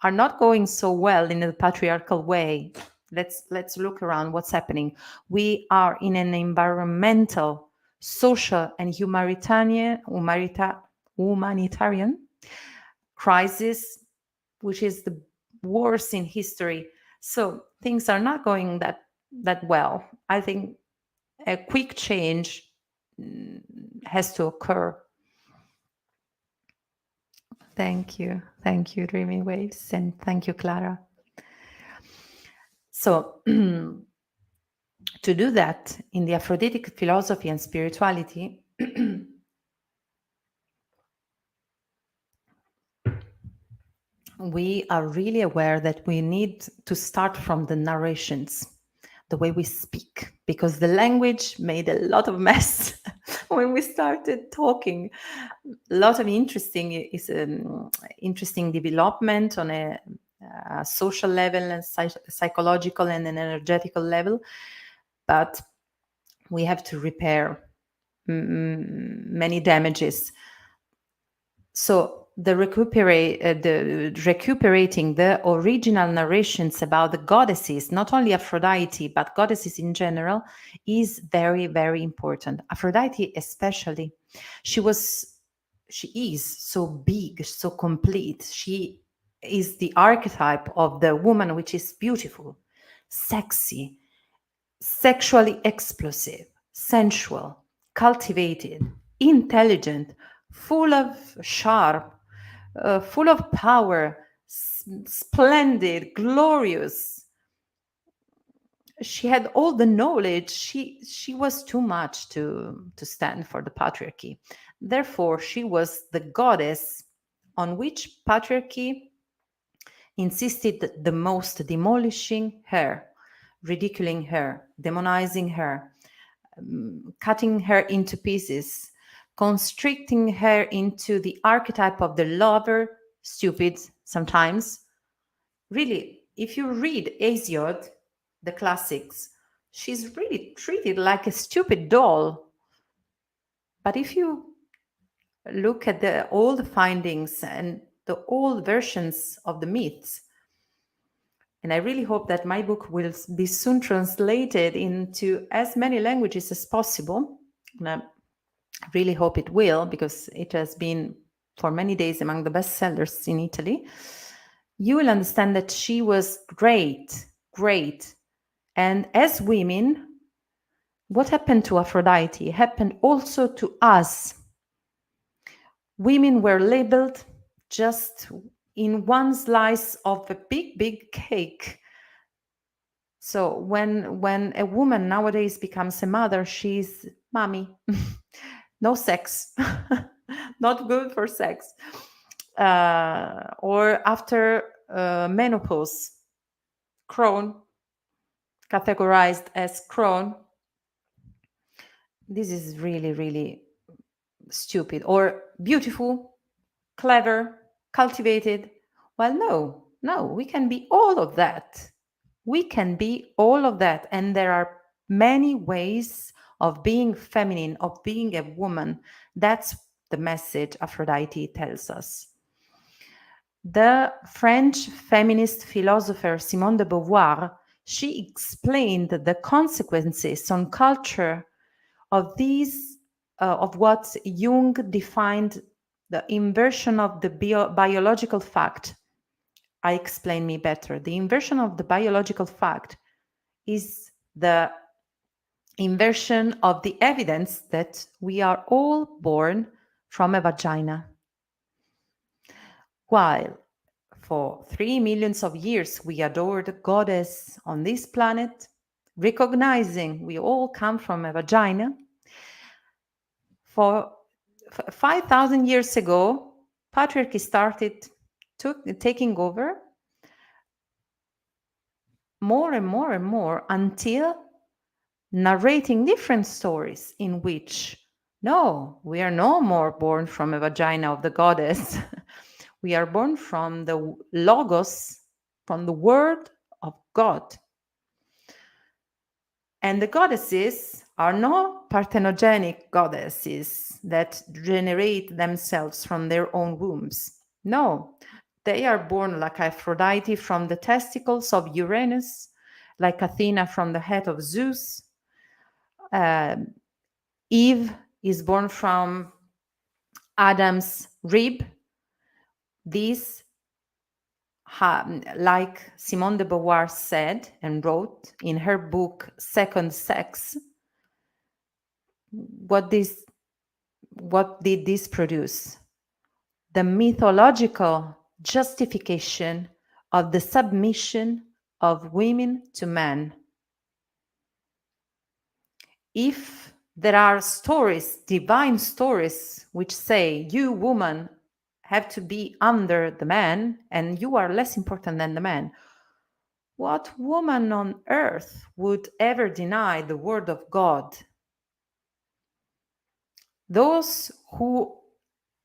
are not going so well in a patriarchal way. Let's look around what's happening. We are in an environmental, social, and humanitarian crisis, which is the worst in history. So things are not going that well. I think a quick change has to occur. Thank you, Dreaming Waves, and thank you, Clara. So to do that, in the Aphroditic philosophy and spirituality, we are really aware that we need to start from the narrations, the way we speak, because the language made a lot of mess when we started talking. A lot of interesting development on a social level, and psychological and an energetical level, but we have to repair many damages. So the recuperating the original narrations about the goddesses, not only Aphrodite, but goddesses in general, is very, very important. Aphrodite especially. She is so big, so complete. She is the archetype of the woman which is beautiful, sexy, sexually explosive, sensual, cultivated, intelligent, full of sharp, full of power, splendid, glorious. She had all the knowledge. She was too much to stand for the patriarchy. Therefore, she was the goddess on which patriarchy insisted the most, demolishing her, ridiculing her, demonizing her, cutting her into pieces, constricting her into the archetype of the lover, stupid, sometimes. Really, if you read Hesiod, the classics, she's really treated like a stupid doll. But if you look at the old findings and the old versions of the myths, and I really hope that my book will be soon translated into as many languages as possible. And I really hope it will, because it has been for many days among the bestsellers in Italy. You will understand that she was great, great. And as women, what happened to Aphrodite happened also to us. Women were labeled just in one slice of a big, big cake. So when a woman nowadays becomes a mother, she's mommy. No sex, not good for sex. Or after menopause, crone, categorized as crone. This is really, really stupid. Or beautiful, clever, cultivated. Well, no, we can be all of that. We can be all of that. And there are many ways of being feminine, of being a woman. That's the message Aphrodite tells us. The French feminist philosopher Simone de Beauvoir, she explained the consequences on culture of these, of what Jung defined the inversion of the biological fact. I explain me better. The inversion of the biological fact is the inversion of the evidence that we are all born from a vagina. While for 3 millions of years we adored the goddess on this planet, recognizing we all come from a vagina, for 5,000 years ago, patriarchy started taking over more and more and more until narrating different stories in which, no, we are no more born from a vagina of the goddess. We are born from the logos, from the word of God. And the goddesses are not parthenogenic goddesses that generate themselves from their own wombs. No, they are born like Aphrodite from the testicles of Uranus, like Athena from the head of Zeus. Eve is born from Adam's rib. These, like Simone de Beauvoir said and wrote in her book Second Sex, what did this produce? The mythological justification of the submission of women to men. If there are stories, divine stories, which say you woman have to be under the man and you are less important than the man, what woman on earth would ever deny the word of God? Those who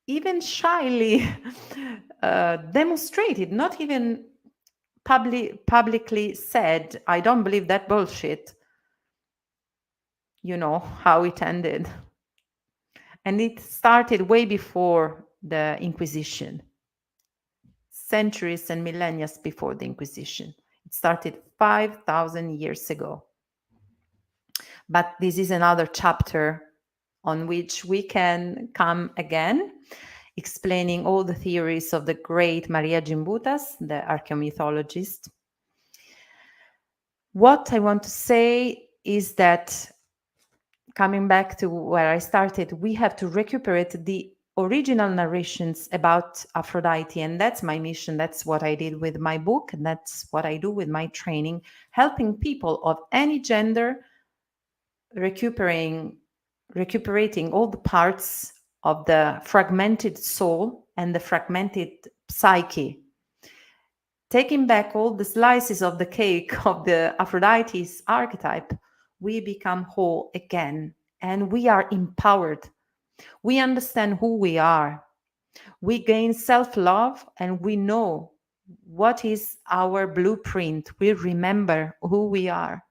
even shyly demonstrated, not even publicly said, I don't believe that bullshit, you know how it ended. And it started way before the Inquisition, centuries and millennia before the Inquisition. It started 5,000 years ago. But this is another chapter on which we can come again, explaining all the theories of the great Maria Gimbutas, the archaeomythologist. What I want to say is that, coming back to where I started, we have to recuperate the original narrations about Aphrodite, and that's my mission. That's what I did with my book, and that's what I do with my training, helping people of any gender recuperating all the parts of the fragmented soul and the fragmented psyche, taking back all the slices of the cake of the Aphrodite's archetype. We become whole again, and we are empowered. We understand who we are. We gain self-love, and we know what is our blueprint. We remember who we are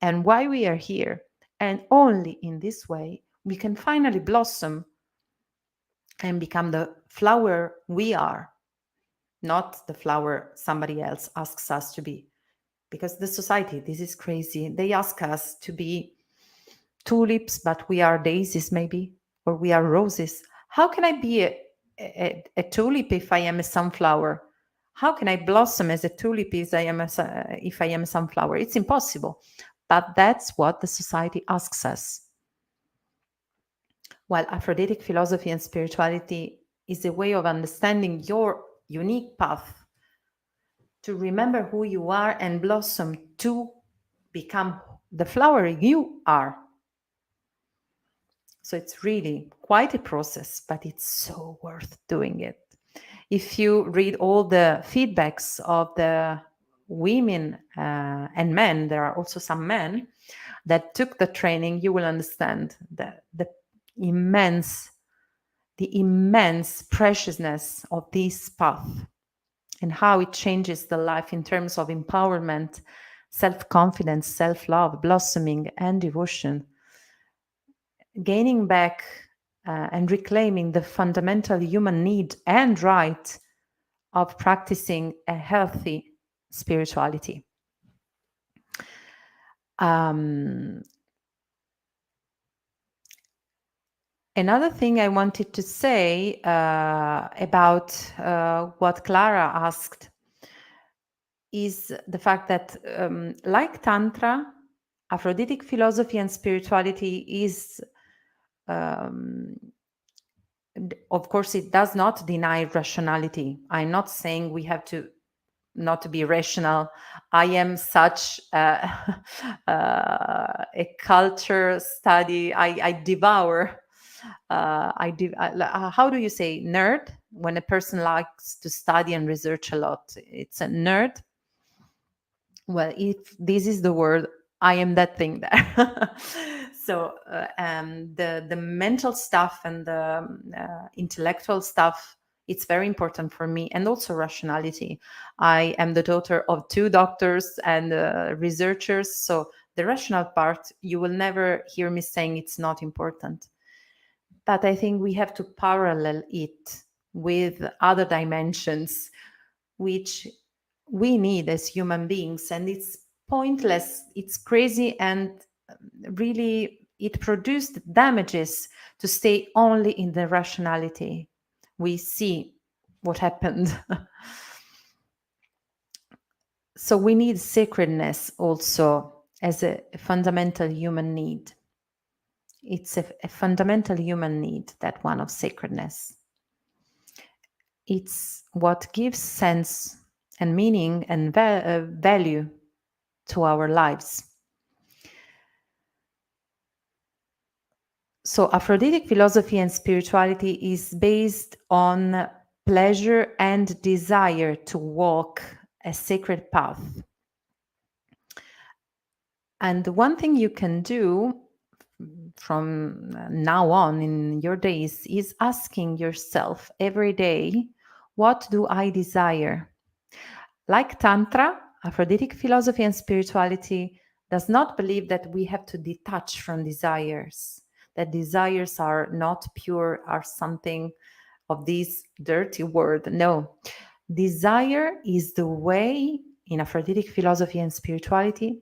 and why we are here. And only in this way we can finally blossom and become the flower we are, not the flower somebody else asks us to be. Because the society, this is crazy. They ask us to be tulips, but we are daisies, maybe, or we are roses. How can I be a tulip if I am a sunflower? How can I blossom as a tulip if if I am a sunflower? It's impossible. But that's what the society asks us. While Aphroditic philosophy and spirituality is a way of understanding your unique path to remember who you are and blossom to become the flower you are. So it's really quite a process, but it's so worth doing it. If you read all the feedbacks of the women and men, there are also some men that took the training, you will understand the immense preciousness of this path and how it changes the life in terms of empowerment, self-confidence, self-love, blossoming, and devotion. Gaining back and reclaiming the fundamental human need and right of practicing a healthy spirituality. Another thing I wanted to say about what Clara asked is the fact that, like Tantra, Aphroditic philosophy and spirituality is, of course, it does not deny rationality. I'm not saying we have to not to be rational. I am such a culture study. I devour. How do you say nerd when a person likes to study and research a lot? It's a nerd. Well, if this is the word, I am that thing there. So the mental stuff and the intellectual stuff, it's very important for me, and also rationality. I am the daughter of 2 doctors and researchers, so the rational part, you will never hear me saying it's not important. But I think we have to parallel it with other dimensions, which we need as human beings. And it's pointless, it's crazy, and really it produced damages to stay only in the rationality. We see what happened. So we need sacredness also as a fundamental human need. It's a fundamental human need, that one of sacredness. It's what gives sense and meaning and value to our lives. So Aphroditic philosophy and spirituality is based on pleasure and desire to walk a sacred path. And one thing you can do from now on in your days is asking yourself every day, what do I desire? Like Tantra, Aphroditic philosophy and spirituality does not believe that we have to detach from desires, that desires are not pure, are something of this dirty word. No, desire is the way in Aphroditic philosophy and spirituality,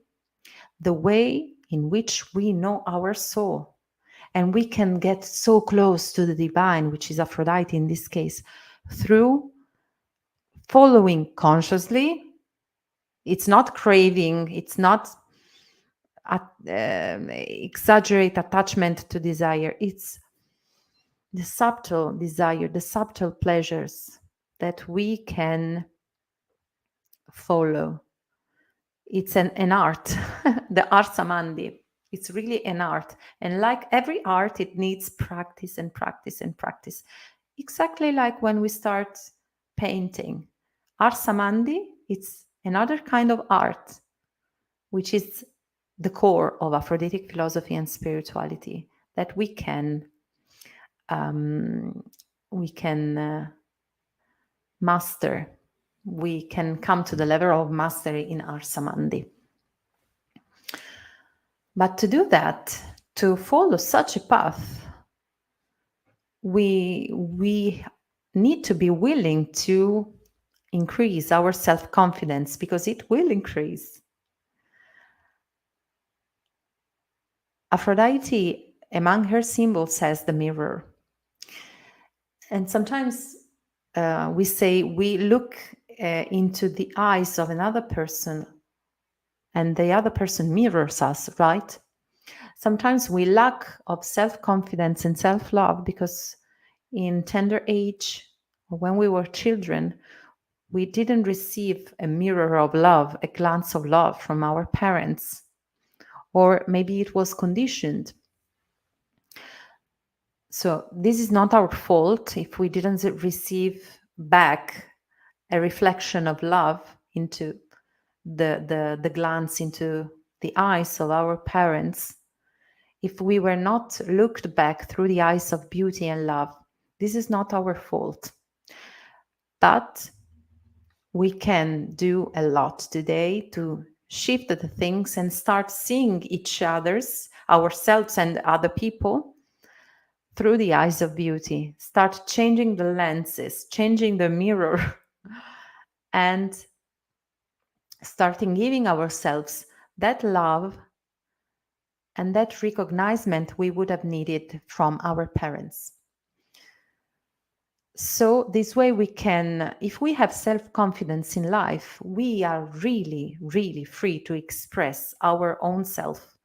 the way in which we know our soul. And we can get so close to the divine, which is Aphrodite in this case, through following consciously. It's not craving, it's not exaggerate attachment to desire. It's the subtle desire, the subtle pleasures that we can follow. It's an art, the art samandi. It's really an art. And like every art, it needs practice and practice and practice. Exactly like when we start painting. Art samandi, it's another kind of art, which is the core of Aphroditic philosophy and spirituality, that we can master we can come to the level of mastery in our samadhi. But to do that, to follow such a path, we need to be willing to increase our self-confidence, because it will increase. Aphrodite, among her symbols, has the mirror. And sometimes we say we look into the eyes of another person and the other person mirrors us, right? Sometimes we lack of self-confidence and self-love because in tender age, or when we were children, we didn't receive a mirror of love, a glance of love from our parents, or maybe it was conditioned. So this is not our fault if we didn't receive back a reflection of love into the glance into the eyes of our parents. If we were not looked back through the eyes of beauty and love, this is not our fault. But we can do a lot today to shift the things and start seeing each other's, ourselves and other people, through the eyes of beauty. Start changing the lenses, changing the mirror, and starting giving ourselves that love and that recognition we would have needed from our parents. So this way we can, if we have self-confidence in life, we are really, really free to express our own self,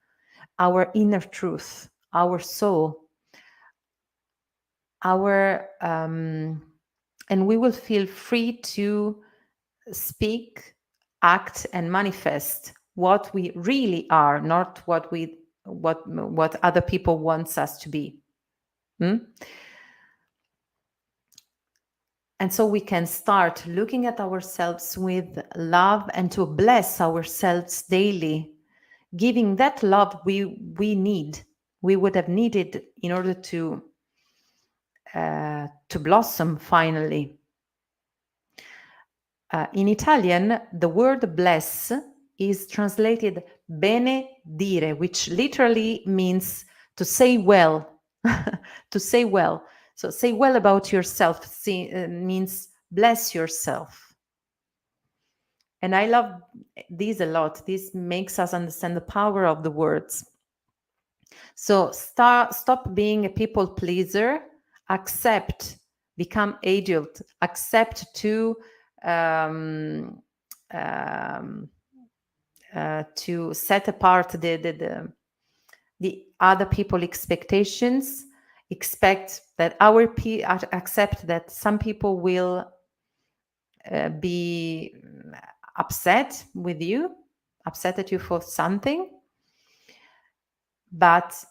our inner truth, our soul, and we will feel free to speak, act, and manifest what we really are, not what other people wants us to be. And so we can start looking at ourselves with love and to bless ourselves daily, giving that love we need, we would have needed in order to blossom finally. In Italian, the word bless is translated benedire, which literally means to say well, to say well. So say well about yourself means bless yourself. And I love this a lot. This makes us understand the power of the words. So stop being a people pleaser, become adult, accept to set apart the other people expectations, accept that some people will be upset with you, upset at you for something, but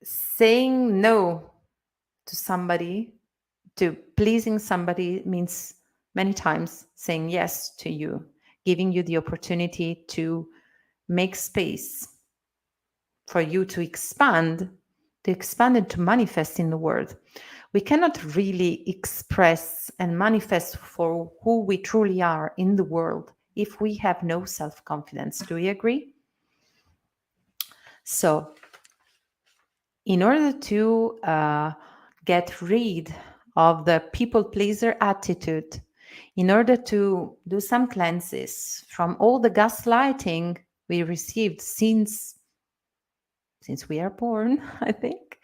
saying no to somebody, to pleasing somebody, means many times saying yes to you, giving you the opportunity to make space for you to expand and to manifest in the world. We cannot really express and manifest for who we truly are in the world if we have no self-confidence. Do you agree? So, in order to get rid of the people pleaser attitude, in order to do some cleanses from all the gaslighting we received since we are born, I think,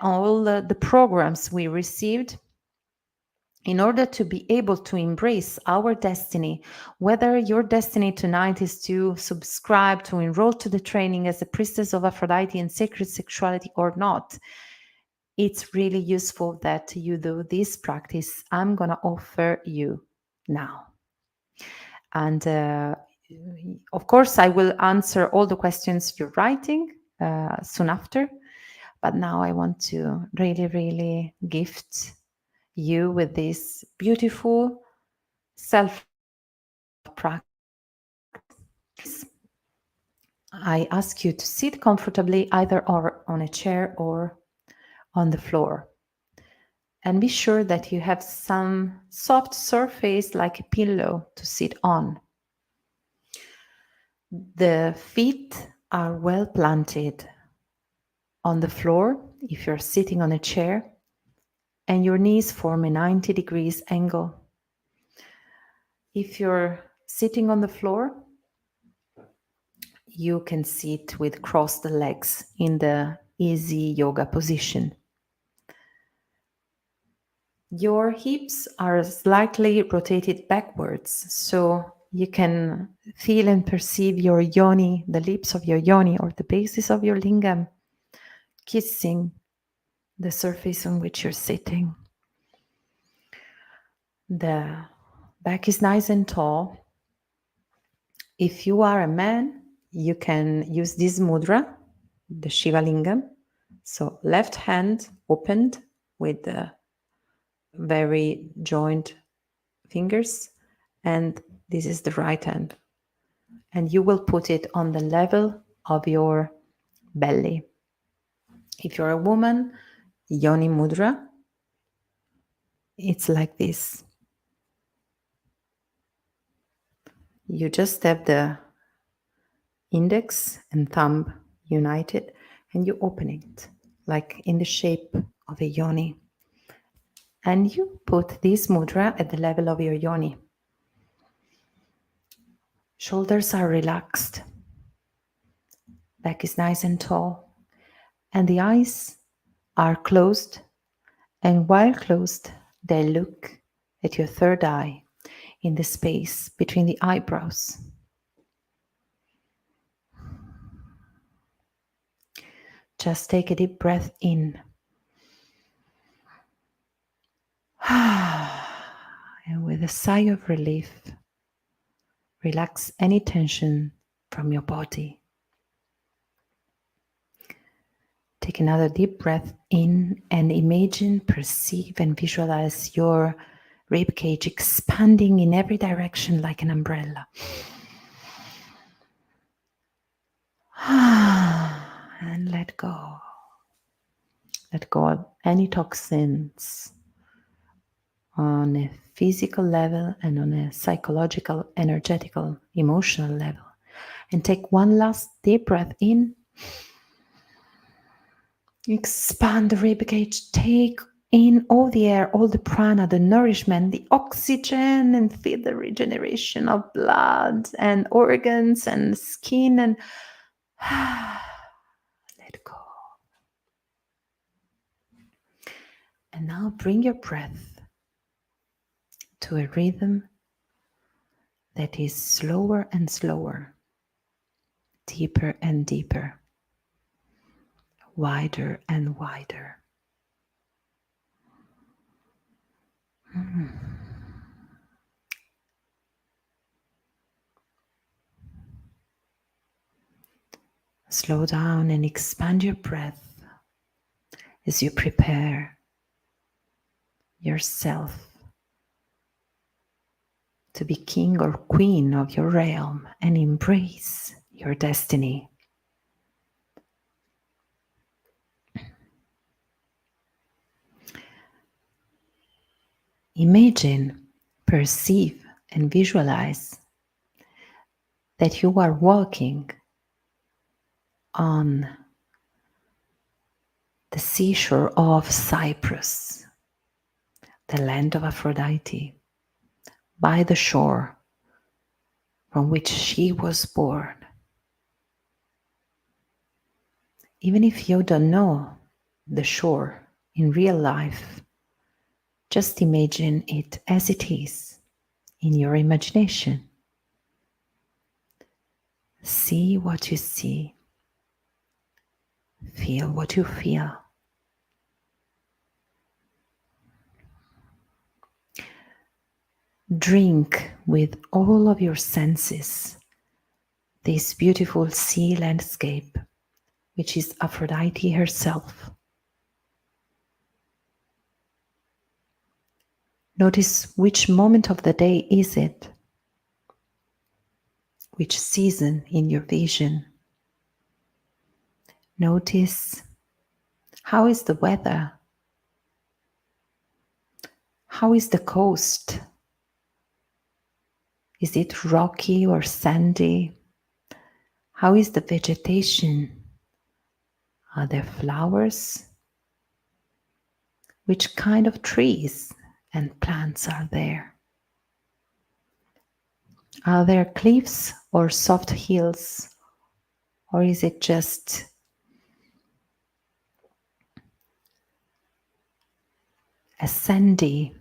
all the programs we received, in order to be able to embrace our destiny, whether your destiny tonight is to subscribe, to enroll to the training as a priestess of Aphrodite and sacred sexuality or not, it's really useful that you do this practice I'm going to offer you now. And of course, I will answer all the questions you're writing soon after. But now I want to really, really gift you with this beautiful self-practice. I ask you to sit comfortably either or on a chair or on the floor. And be sure that you have some soft surface like a pillow to sit on. The feet are well planted on the floor if you're sitting on a chair, and your knees form a 90 degrees angle. If you're sitting on the floor, you can sit with crossed legs in the easy yoga position. Your hips are slightly rotated backwards, so you can feel and perceive your yoni, the lips of your yoni or the basis of your lingam, kissing the surface on which you're sitting. The back is nice and tall. If you are a man, you can use this mudra, the Shiva Lingam. So left hand opened with the very joined fingers, and this is the right hand. And you will put it on the level of your belly. If you're a woman, Yoni Mudra, it's like this. You just have the index and thumb united and you open it like in the shape of a yoni. And you put this mudra at the level of your yoni. Shoulders are relaxed. Back is nice and tall. And the eyes are closed. And while closed, they look at your third eye in the space between the eyebrows. Just take a deep breath in. And with a sigh of relief, relax any tension from your body. Take another deep breath in and imagine, perceive, and visualize your rib cage expanding in every direction like an umbrella. And let go. Let go of any toxins on a physical level and on a psychological, energetical, emotional level. And take one last deep breath in. Expand the rib cage. Take in all the air, all the prana, the nourishment, the oxygen, and feel the regeneration of blood and organs and skin, and let go. And now bring your breath to a rhythm that is slower and slower, deeper and deeper, wider and wider. Slow down and expand your breath as you prepare yourself to be king or queen of your realm and embrace your destiny. Imagine, perceive, and visualize that you are walking on the seashore of Cyprus, the land of Aphrodite, by the shore from which she was born. Even if you don't know the shore in real life, just imagine it as it is in your imagination. See what you see. Feel what you feel. Drink with all of your senses this beautiful sea landscape, which is Aphrodite herself. Notice which moment of the day is it, which season in your vision. Notice how is the weather. How is the coast? Is it rocky or sandy? How is the vegetation? Are there flowers? Which kind of trees and plants are there? Are there cliffs or soft hills? Or is it just a sandy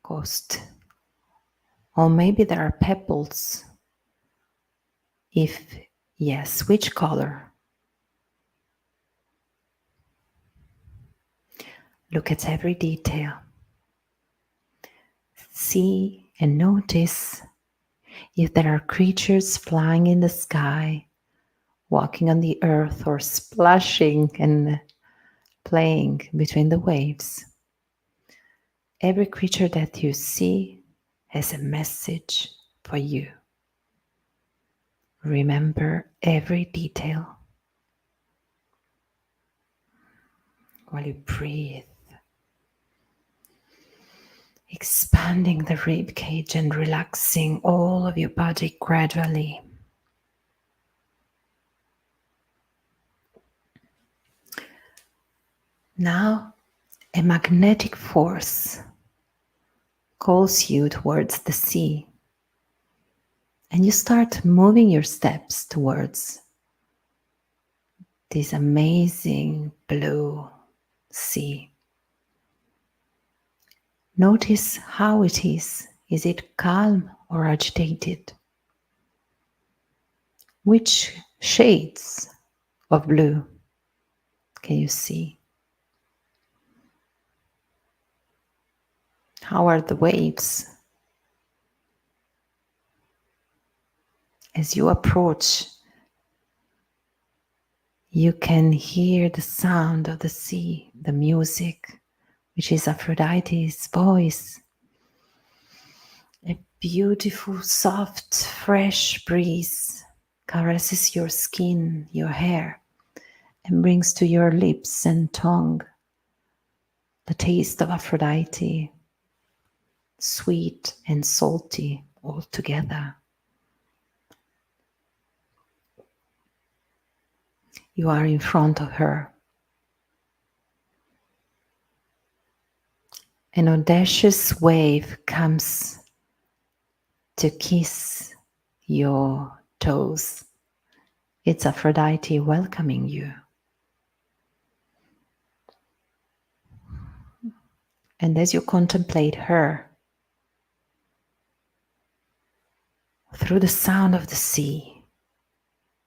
coast? Or maybe there are pebbles. If yes, which color? Look at every detail. See and notice if there are creatures flying in the sky, walking on the earth, or splashing and playing between the waves. Every creature that you see has a message for you. Remember every detail while you breathe, expanding the rib cage and relaxing all of your body gradually. Now, a magnetic force calls you towards the sea, and you start moving your steps towards this amazing blue sea. Notice how it is. Is it calm or agitated? Which shades of blue can you see? How are the waves? As you approach, you can hear the sound of the sea, the music, which is Aphrodite's voice. A beautiful, soft, fresh breeze caresses your skin, your hair, and brings to your lips and tongue the taste of Aphrodite, sweet and salty all together. You are in front of her. An audacious wave comes to kiss your toes. It's Aphrodite welcoming you. And as you contemplate her, through the sound of the sea,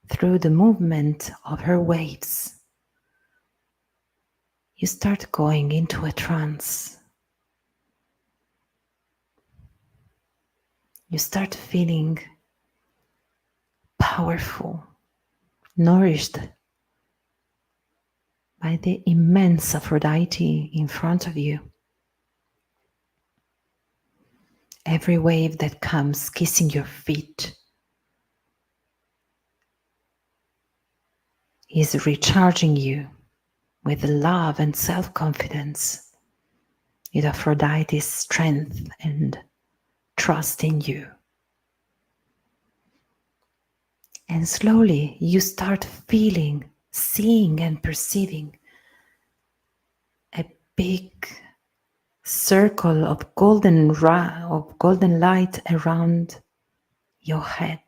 through the movement of her waves, you start going into a trance. You start feeling powerful, nourished by the immense Aphrodite in front of you. Every wave that comes kissing your feet is recharging you with love and self-confidence, with Aphrodite's strength and trust in you. And slowly you start feeling, seeing and perceiving a big circle of golden light around your head.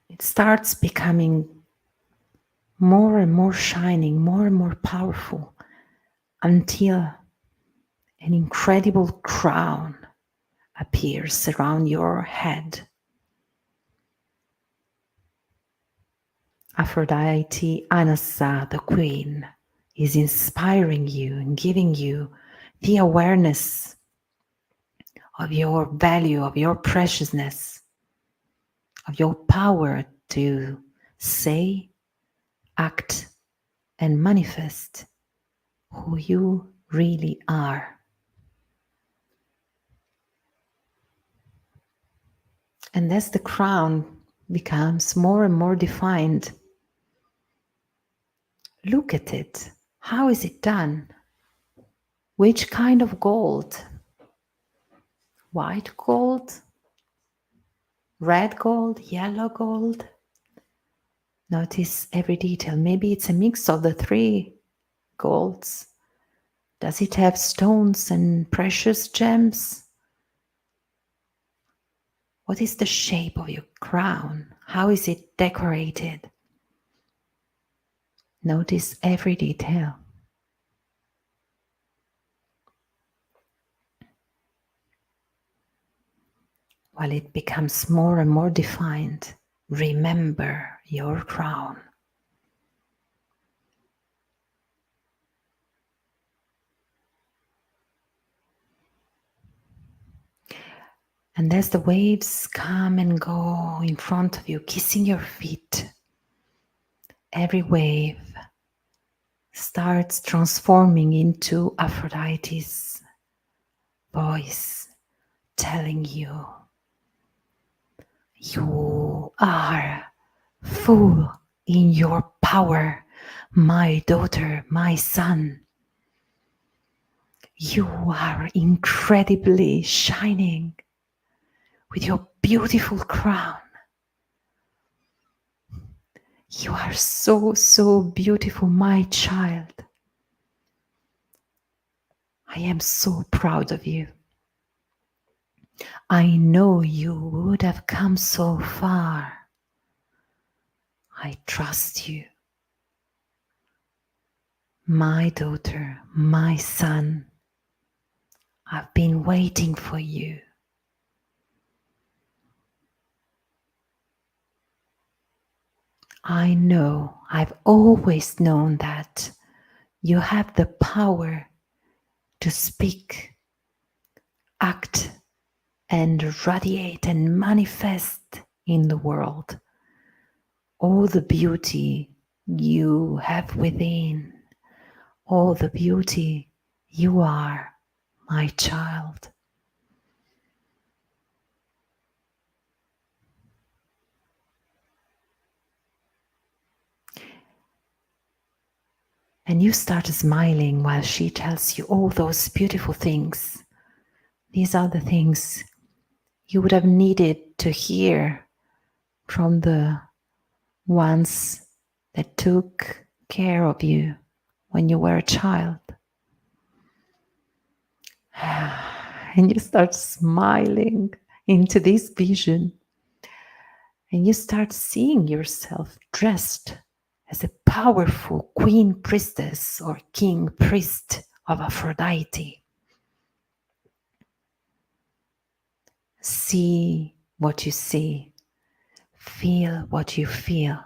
It starts becoming more and more shining, more and more powerful, until an incredible crown appears around your head. Aphrodite Anasa, the queen, is inspiring you and giving you the awareness of your value, of your preciousness, of your power to say, act, and manifest who you really are. And as the crown becomes more and more defined, look at it. How is it done? Which kind of gold? White gold? Red gold? Yellow gold? Notice every detail. Maybe it's a mix of the three golds. Does it have stones and precious gems? What is the shape of your crown? How is it decorated? Notice every detail. While it becomes more and more defined, remember your crown. And as the waves come and go in front of you, kissing your feet, every wave starts transforming into Aphrodite's voice, telling you, you are full in your power, my daughter, my son. You are incredibly shining with your beautiful crown. You are so, so beautiful, my child. I am so proud of you. I know you would have come so far. I trust you. My daughter, my son, I've been waiting for you. I know, I've always known that you have the power to speak, act, and radiate and manifest in the world all the beauty you have within, all the beauty you are, my child. And you start smiling while she tells you all those beautiful things. These are the things you would have needed to hear from the ones that took care of you when you were a child. And you start smiling into this vision. And you start seeing yourself dressed as a powerful queen priestess or king priest of Aphrodite. See what you see. Feel what you feel.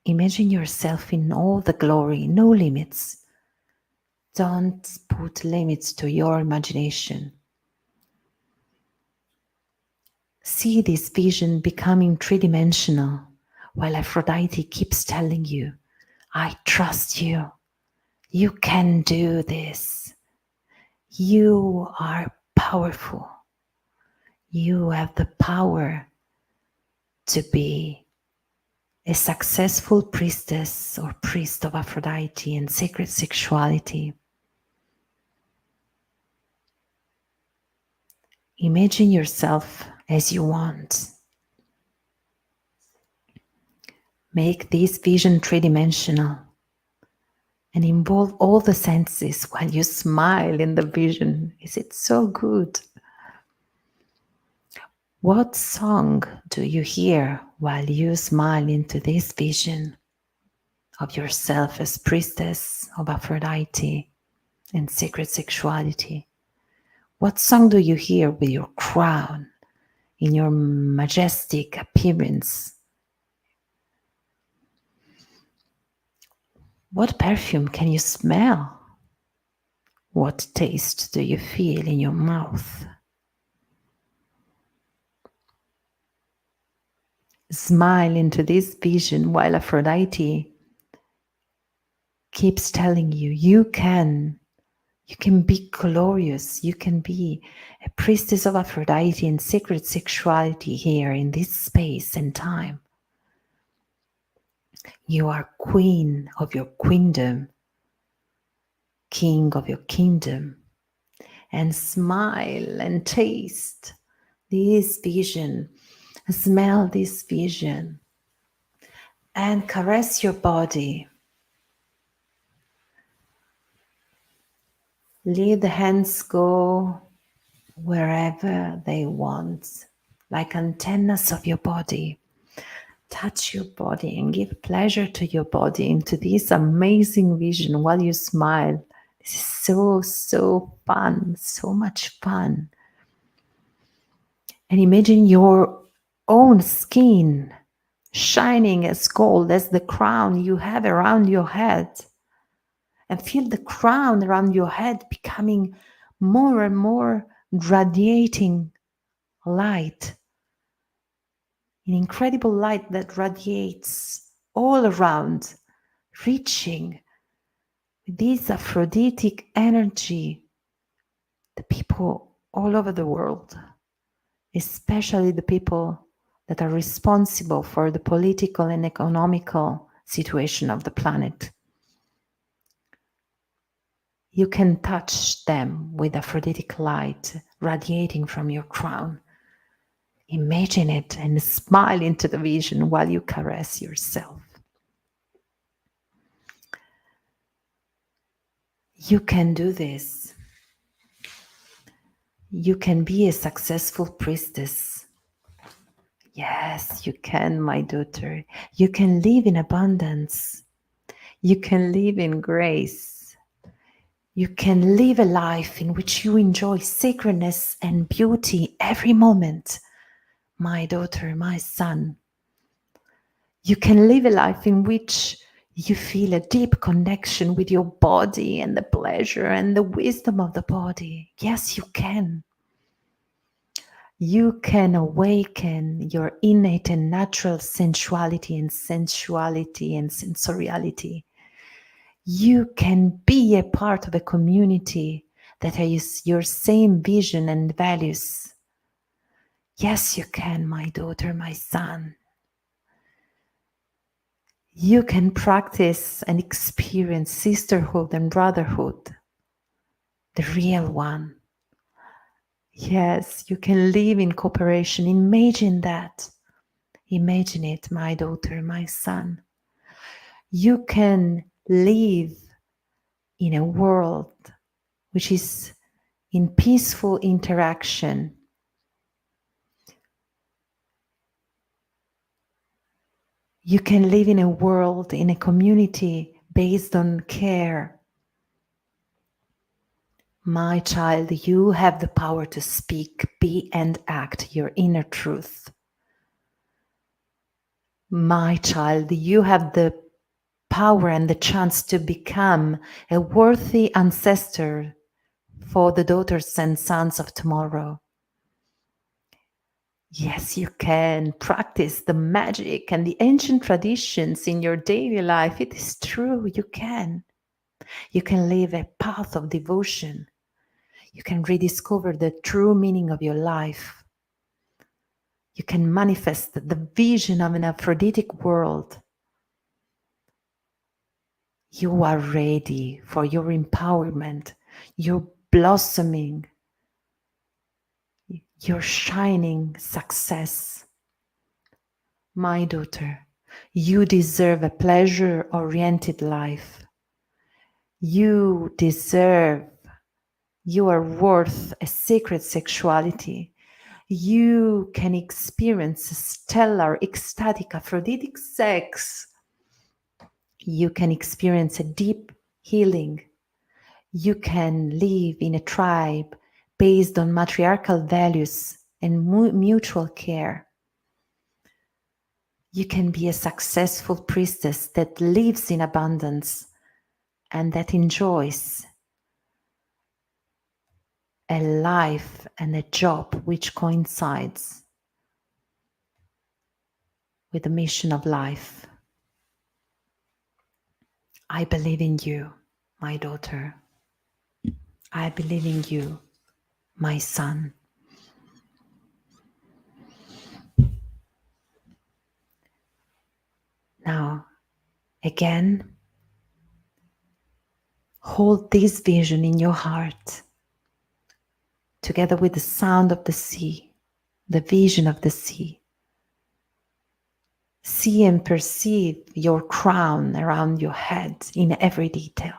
Imagine yourself in all the glory, no limits. Don't put limits to your imagination. See this vision becoming three-dimensional while Aphrodite keeps telling you, I trust you. You can do this. You are powerful. You have the power to be a successful priestess or priest of Aphrodite and sacred sexuality. Imagine yourself as you want. Make this vision three-dimensional and involve all the senses while you smile in the vision. Is it so good? What song do you hear while you smile into this vision of yourself as priestess of Aphrodite and sacred sexuality? What song do you hear with your crown in your majestic appearance? What perfume can you smell? What taste do you feel in your mouth? Smile into this vision while Aphrodite keeps telling you, you can be glorious. You can be a priestess of Aphrodite and sacred sexuality here in this space and time. You are queen of your queendom, king of your kingdom, and smile and taste this vision, smell this vision, and caress your body. Let the hands go wherever they want, like antennas of your body. Touch your body and give pleasure to your body into this amazing vision while you smile. This is so fun, so much fun. And imagine your own skin shining as gold as the crown you have around your head. And feel the crown around your head becoming more and more radiating light, an incredible light that radiates all around, reaching with this Aphroditic energy the people all over the world, especially the people that are responsible for the political and economical situation of the planet. You can touch them with Aphroditic light radiating from your crown. Imagine it and smile into the vision while you caress yourself. You can do this. You can be a successful priestess. Yes, you can, my daughter. You can live in abundance. You can live in grace. You can live a life in which you enjoy sacredness and beauty every moment. My daughter, my son. You can live a life in which you feel a deep connection with your body and the pleasure and the wisdom of the body. Yes, you can. You can awaken your innate and natural sensuality and sensoriality. You can be a part of a community that has your same vision and values. Yes, you can, my daughter, my son. You can practice and experience sisterhood and brotherhood, the real one. Yes, you can live in cooperation. Imagine that. Imagine it, my daughter, my son. You can live in a world which is in peaceful interaction. You can live in a world, in a community based on care. My child, you have the power to speak, be, and act your inner truth. My child, you have the power and the chance to become a worthy ancestor for the daughters and sons of tomorrow. Yes, you can practice the magic and the ancient traditions in your daily life. It is true, you can. You can live a path of devotion. You can rediscover the true meaning of your life. You can manifest the vision of an Aphroditic world. You are ready for your empowerment, your blossoming, your shining success. My daughter, you deserve a pleasure-oriented life. You deserve, you are worth a sacred sexuality. You can experience stellar, ecstatic, Aphroditic sex. You can experience a deep healing. You can live in a tribe based on matriarchal values and mutual care. You can be a successful priestess that lives in abundance and that enjoys a life and a job which coincides with the mission of life. I believe in you, my daughter. I believe in you, my son. Now, Again, hold this vision in your heart, together with the sound of the sea, the vision of the sea. See and perceive your crown around your head in every detail.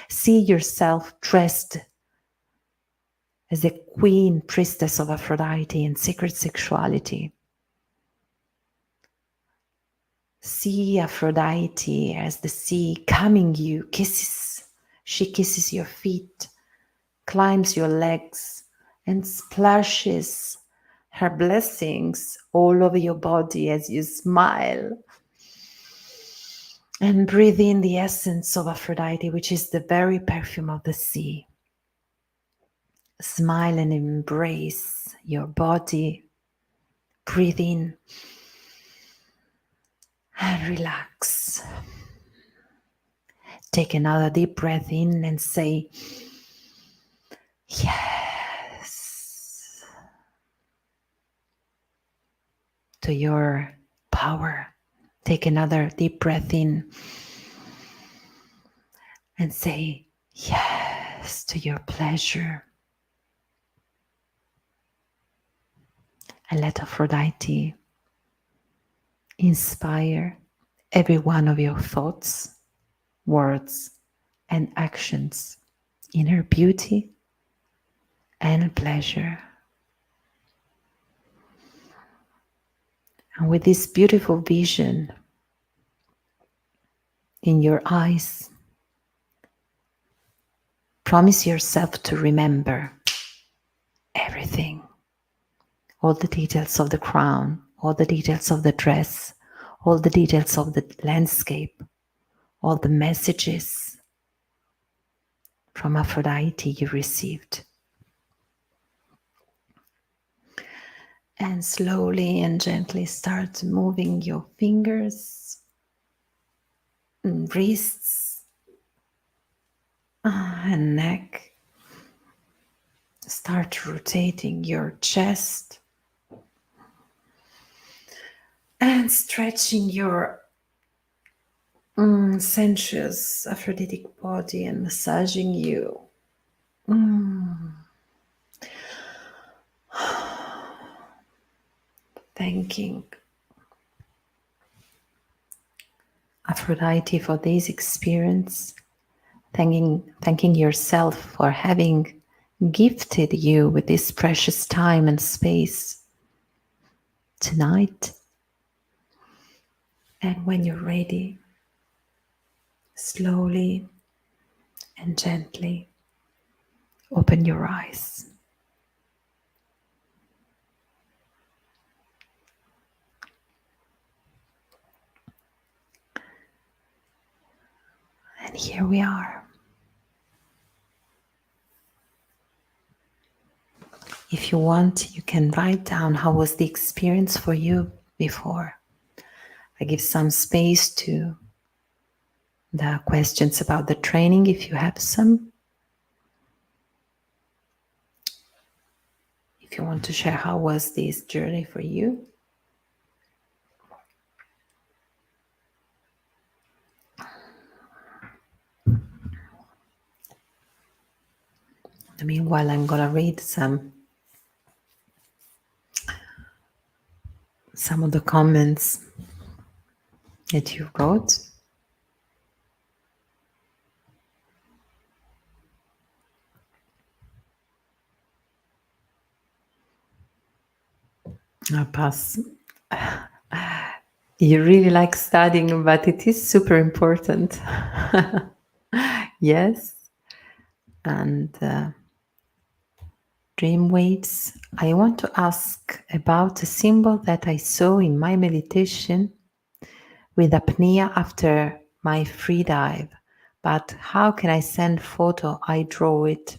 See yourself dressed as a queen priestess of Aphrodite and sacred sexuality. See Aphrodite as the sea coming you, kisses. She kisses your feet, climbs your legs, and splashes her blessings all over your body as you smile. And breathe in the essence of Aphrodite, which is the very perfume of the sea. Smile and embrace your body. Breathe in and relax. Take another deep breath in and say, yes, to your power. Take another deep breath in and say, yes, to your pleasure. And let Aphrodite inspire every one of your thoughts, words, and actions in her beauty and pleasure. And with this beautiful vision in your eyes, promise yourself to remember everything, all the details of the crown, all the details of the dress, all the details of the landscape, all the messages from Aphrodite you received. And slowly and gently start moving your fingers and wrists and neck. Start rotating your chest and stretching your sensuous Aphroditic body and massaging you. Thanking Aphrodite for this experience, thanking yourself for having gifted you with this precious time and space tonight. And when you're ready, slowly and gently open your eyes. And here we are. If you want, you can write down how was the experience for you before. I give some space to the questions about the training if you have some. If you want to share how was this journey for you. Meanwhile, I'm gonna read some of the comments that you wrote. I'll pass. You really like studying, but it is super important. Yes. And dream waves. I want to ask about a symbol that I saw in my meditation with apnea after my free dive. But how can I send photo? I draw it.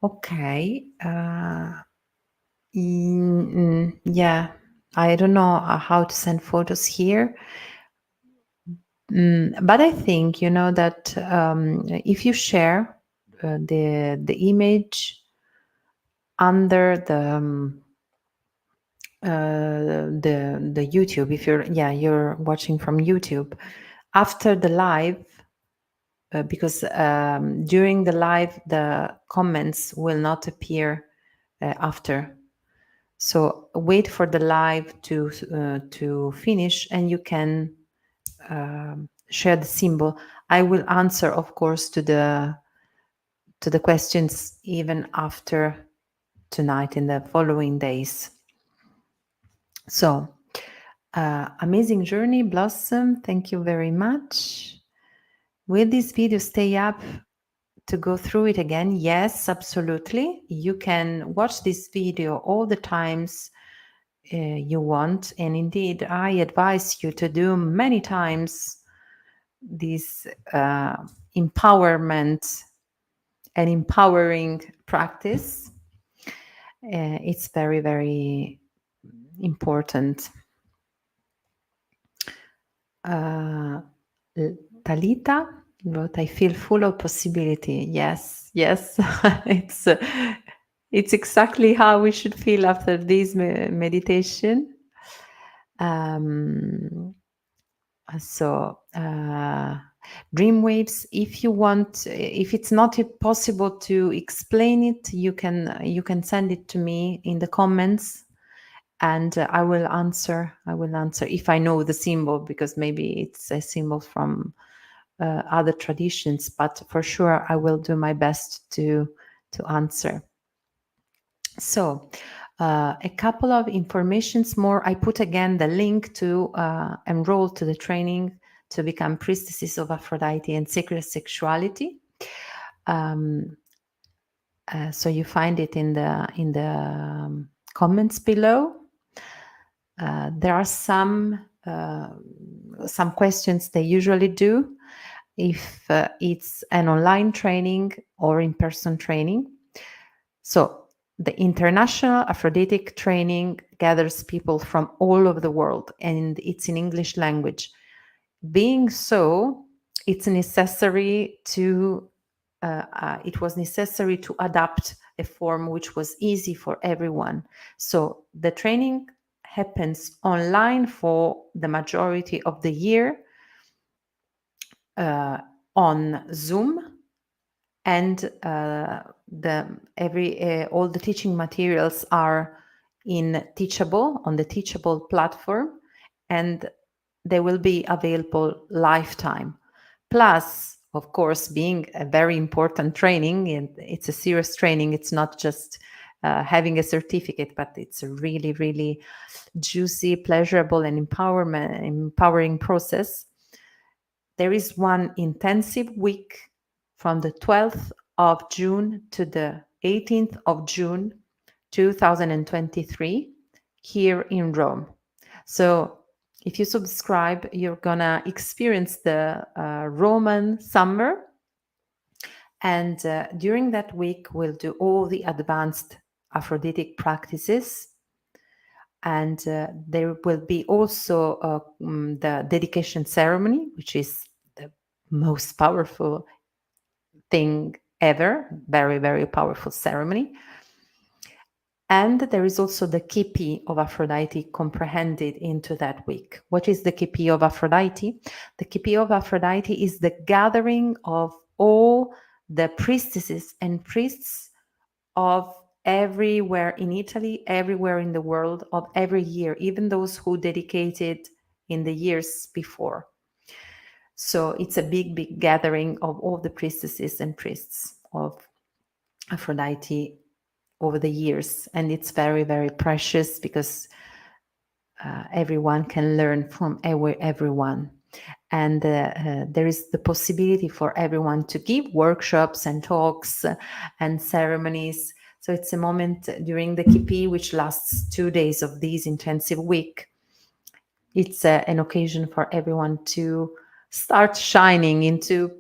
Okay. Yeah. I don't know how to send photos here. But I think, that if you share the image under the YouTube, if you're watching from YouTube, after the live, because during the live, the comments will not appear after. So wait for the live to finish, and you can share the symbol. I will answer, of course, to the questions even after tonight in the following days. So, amazing journey, Blossom. Thank you very much. Will this video stay up to go through it again? Yes, absolutely. You can watch this video all the times you want. And indeed, I advise you to do many times this empowerment and empowering practice. It's very, very important. Talita wrote, I feel full of possibility. Yes, yes. It's exactly how we should feel after this meditation. So dreamwaves, if you want, if it's not possible to explain it, you can send it to me in the comments, and I will answer if I know the symbol, because maybe it's a symbol from other traditions, but for sure I will do my best to answer. So a couple of informations more. I put again the link to enroll to the training to become Priestesses of Aphrodite and Sacred Sexuality. So you find it in the comments below. There are some questions they usually do if it's an online training or in-person training. So the International Aphroditic Training gathers people from all over the world, and it's in English language. Being so, it's necessary to it was necessary to adapt a form which was easy for everyone. So the training happens online for the majority of the year on Zoom, and all the teaching materials are in Teachable, on the Teachable platform, and they will be available lifetime. Plus, of course, being a very important training, and it's a serious training, it's not just having a certificate, but it's a really, really juicy, pleasurable, and empowering process. There is one intensive week from the 12th of June to the 18th of June 2023 here in Rome. So if you subscribe, you're gonna experience the Roman summer, and during that week we'll do all the advanced Aphroditic practices, and there will be also the dedication ceremony, which is the most powerful thing ever, very, very powerful ceremony. And there is also the Key of Aphrodite comprehended into that week. What is the Key of Aphrodite? The Key of Aphrodite is the gathering of all the priestesses and priests of everywhere in Italy, everywhere in the world, of every year, even those who dedicated in the years before. So it's a big, big gathering of all the priestesses and priests of Aphrodite over the years. And it's very, very precious, because everyone can learn from everyone. And there is the possibility for everyone to give workshops and talks and ceremonies. So it's a moment during the Key, which lasts 2 days of this intensive week. It's an occasion for everyone to start shining into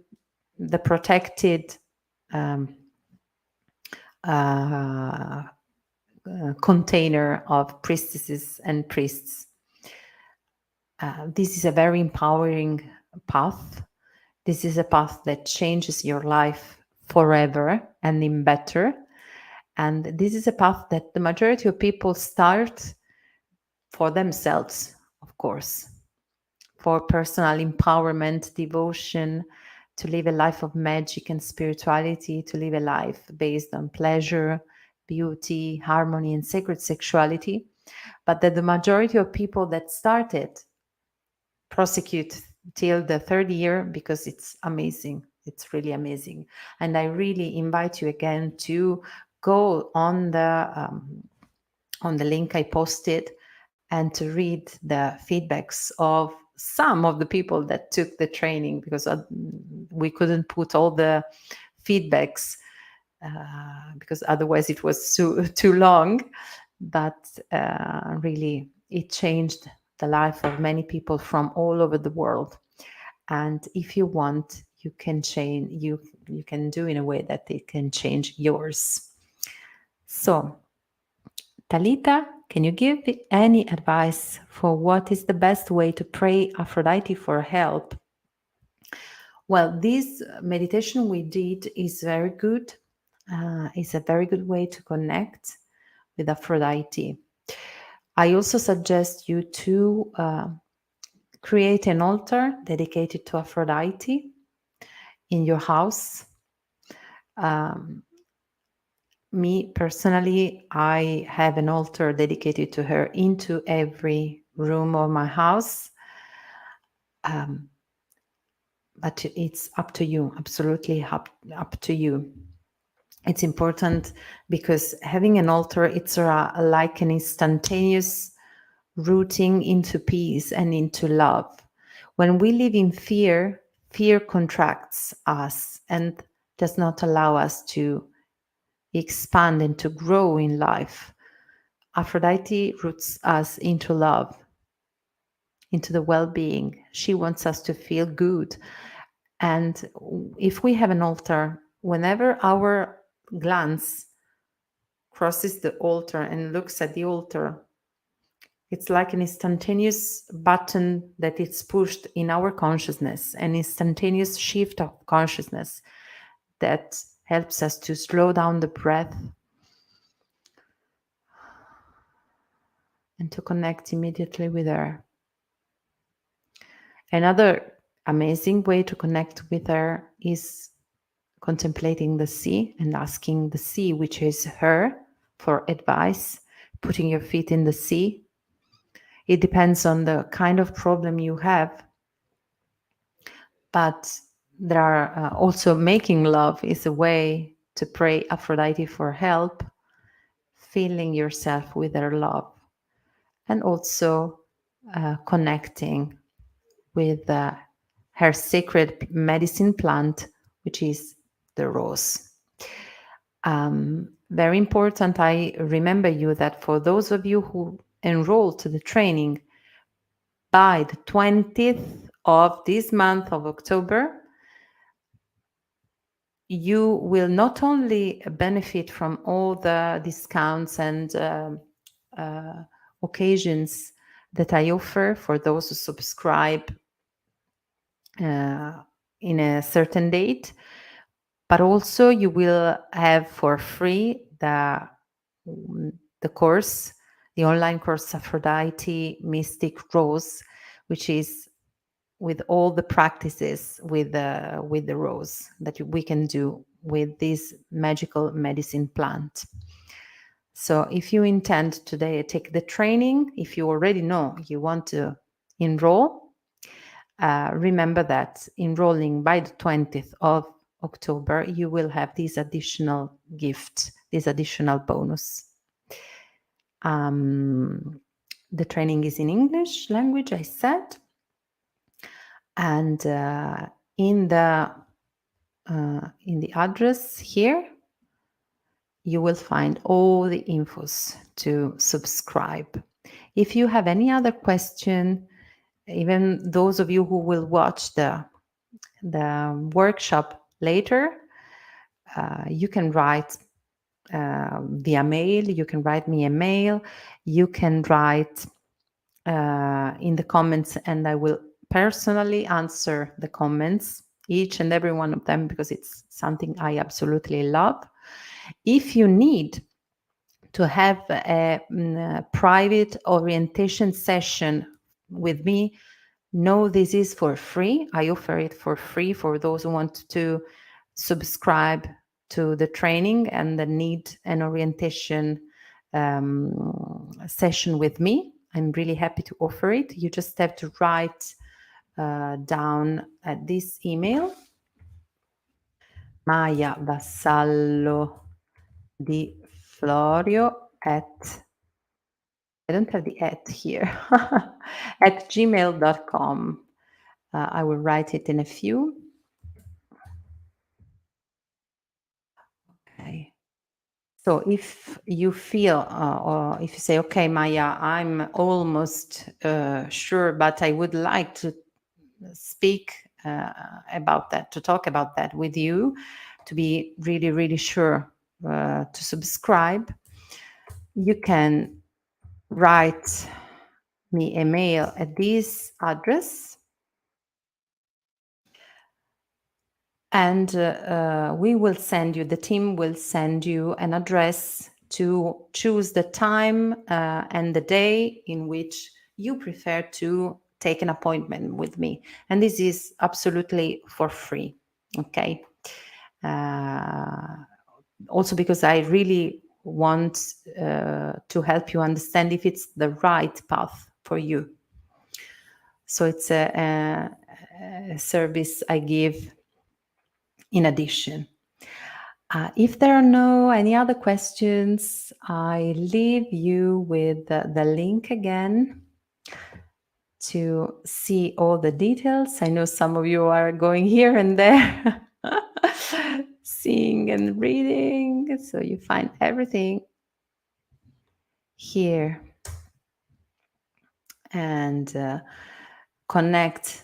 the protected container of priestesses and priests. This is a very empowering path. This is a path that changes your life forever and in better. And this is a path that the majority of people start for themselves, of course, for personal empowerment, devotion, to live a life of magic and spirituality, to live a life based on pleasure, beauty, harmony, and sacred sexuality. But that the majority of people that started prosecute till the third year because it's amazing. It's really amazing. And I really invite you again to go on the link I posted and to read the feedbacks of some of the people that took the training, because we couldn't put all the feedbacks because otherwise it was too long. But really, it changed the life of many people from all over the world. And if you want, you can change. You can do in a way that it can change yours. So, Talita, can you give any advice for what is the best way to pray Aphrodite for help? Well, this meditation we did is very good. It's a very good way to connect with Aphrodite. I also suggest you to create an altar dedicated to Aphrodite in your house. Me personally, I have an altar dedicated to her into every room of my house. But it's up to you, absolutely up to you. It's important because having an altar, it's like an instantaneous rooting into peace and into love. When we live in fear, fear contracts us and does not allow us to expand and to grow in life. Aphrodite roots us into love, into the well-being. She wants us to feel good. And if we have an altar, whenever our glance crosses the altar and looks at the altar, it's like an instantaneous button that it's pushed in our consciousness, an instantaneous shift of consciousness that helps us to slow down the breath and to connect immediately with her. Another amazing way to connect with her is contemplating the sea and asking the sea, which is her, for advice, putting your feet in the sea. It depends on the kind of problem you have. But there are also making love is a way to pray Aphrodite for help, filling yourself with her love, and also connecting with her sacred medicine plant, which is the rose. Very important, I remember you that for those of you who enroll to the training by the 20th of this month of October, you will not only benefit from all the discounts and occasions that I offer for those who subscribe in a certain date, but also you will have for free the course, the online course Aphrodite Mystic Rose, which is with all the practices with the rose that we can do with this magical medicine plant. So if you intend today take the training, if you already know you want to enroll, remember that enrolling by the 20th of October, you will have this additional gift, this additional bonus. The training is in English language, I said. And in the address here, you will find all the infos to subscribe. If you have any other question, even those of you who will watch the workshop later, you can write via mail. You can write me a mail. You can write in the comments, and I will personally answer the comments, each and every one of them, because it's something I absolutely love. If you need to have a private orientation session with me, No, this is for free. I offer it for free for those who want to subscribe to the training and the need an orientation session with me. I'm really happy to offer it. You just have to write down at this email, Maya Vassallo di Florio at, I don't have the at here, at gmail.com. I will write it in a few. Okay. So if you feel, or if you say, okay, Maya, I'm almost sure, but I would like to speak about that, to talk about that with you, to be really, really sure to subscribe, you can write me a mail at this address, and we will send you, the team will send you an address to choose the time and the day in which you prefer to take an appointment with me. And this is absolutely for free. Okay. Also because I really want to help you understand if it's the right path for you. So it's a service I give in addition. If there are no any other questions, I leave you with the link again to see all the details. I know some of you are going here and there, seeing and reading, so you find everything here. And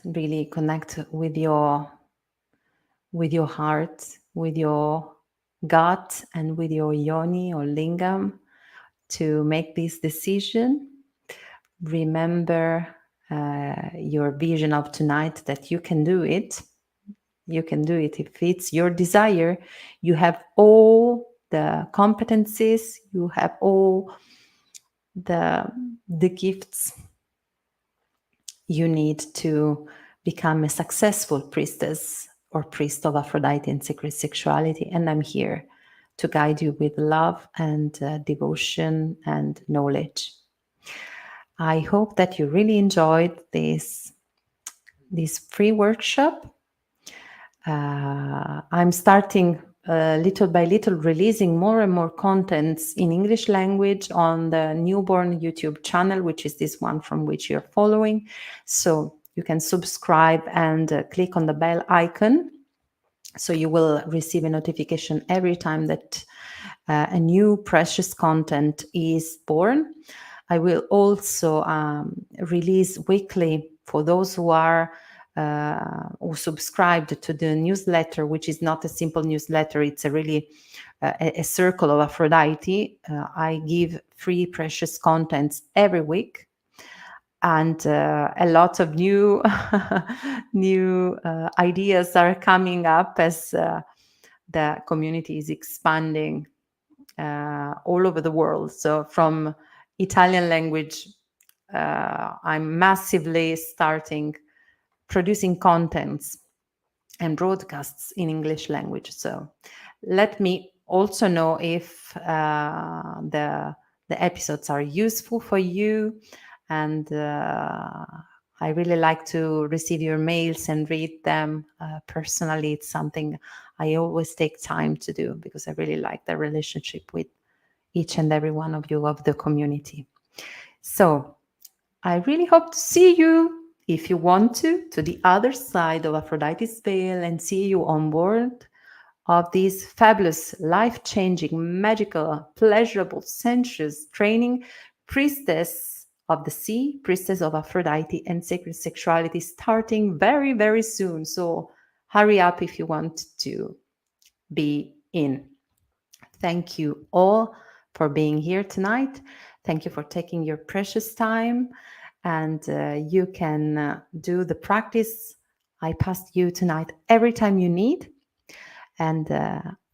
really connect with your heart, with your gut, and with your yoni or lingam to make this decision. Remember your vision of tonight, that you can do it. You can do it if it's your desire. You have all the competencies, you have all the gifts you need to become a successful priestess or priest of Aphrodite and sacred sexuality. And I'm here to guide you with love and devotion and knowledge. I hope that you really enjoyed this free workshop. I'm starting little by little releasing more and more contents in English language on the newborn YouTube channel, which is this one from which you're following. So you can subscribe and click on the bell icon, so you will receive a notification every time that a new precious content is born. I will also release weekly, for those who are or subscribed to the newsletter, which is not a simple newsletter, it's a really a circle of Aphrodite. I give free precious contents every week, and a lot of new new ideas are coming up as the community is expanding all over the world. So from Italian language, I'm massively starting producing contents and broadcasts in English language. So let me also know if the episodes are useful for you. And I really like to receive your mails and read them personally. It's something I always take time to do because I really like the relationship with each and every one of you of the community. So I really hope to see you, if you want to the other side of Aphrodite's veil, and see you on board of this fabulous, life-changing, magical, pleasurable, sensuous training, Priestess of the Sea, Priestess of Aphrodite and Sacred Sexuality, starting very, very soon. So hurry up if you want to be in. Thank you all for being here tonight. Thank you for taking your precious time. And you can do the practice I passed you tonight every time you need. And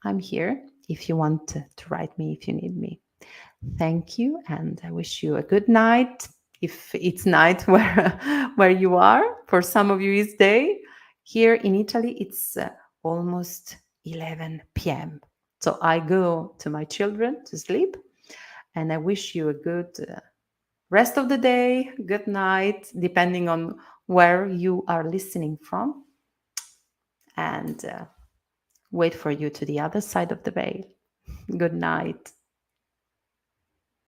I'm here if you want to write me, if you need me. Thank you. And I wish you a good night. if it's night where you are. For some of you, it's day. Here in Italy, it's almost 11 p.m. So I go to my children to sleep, and I wish you a good rest of the day, good night, depending on where you are listening from, and wait for you to the other side of the veil. Good night.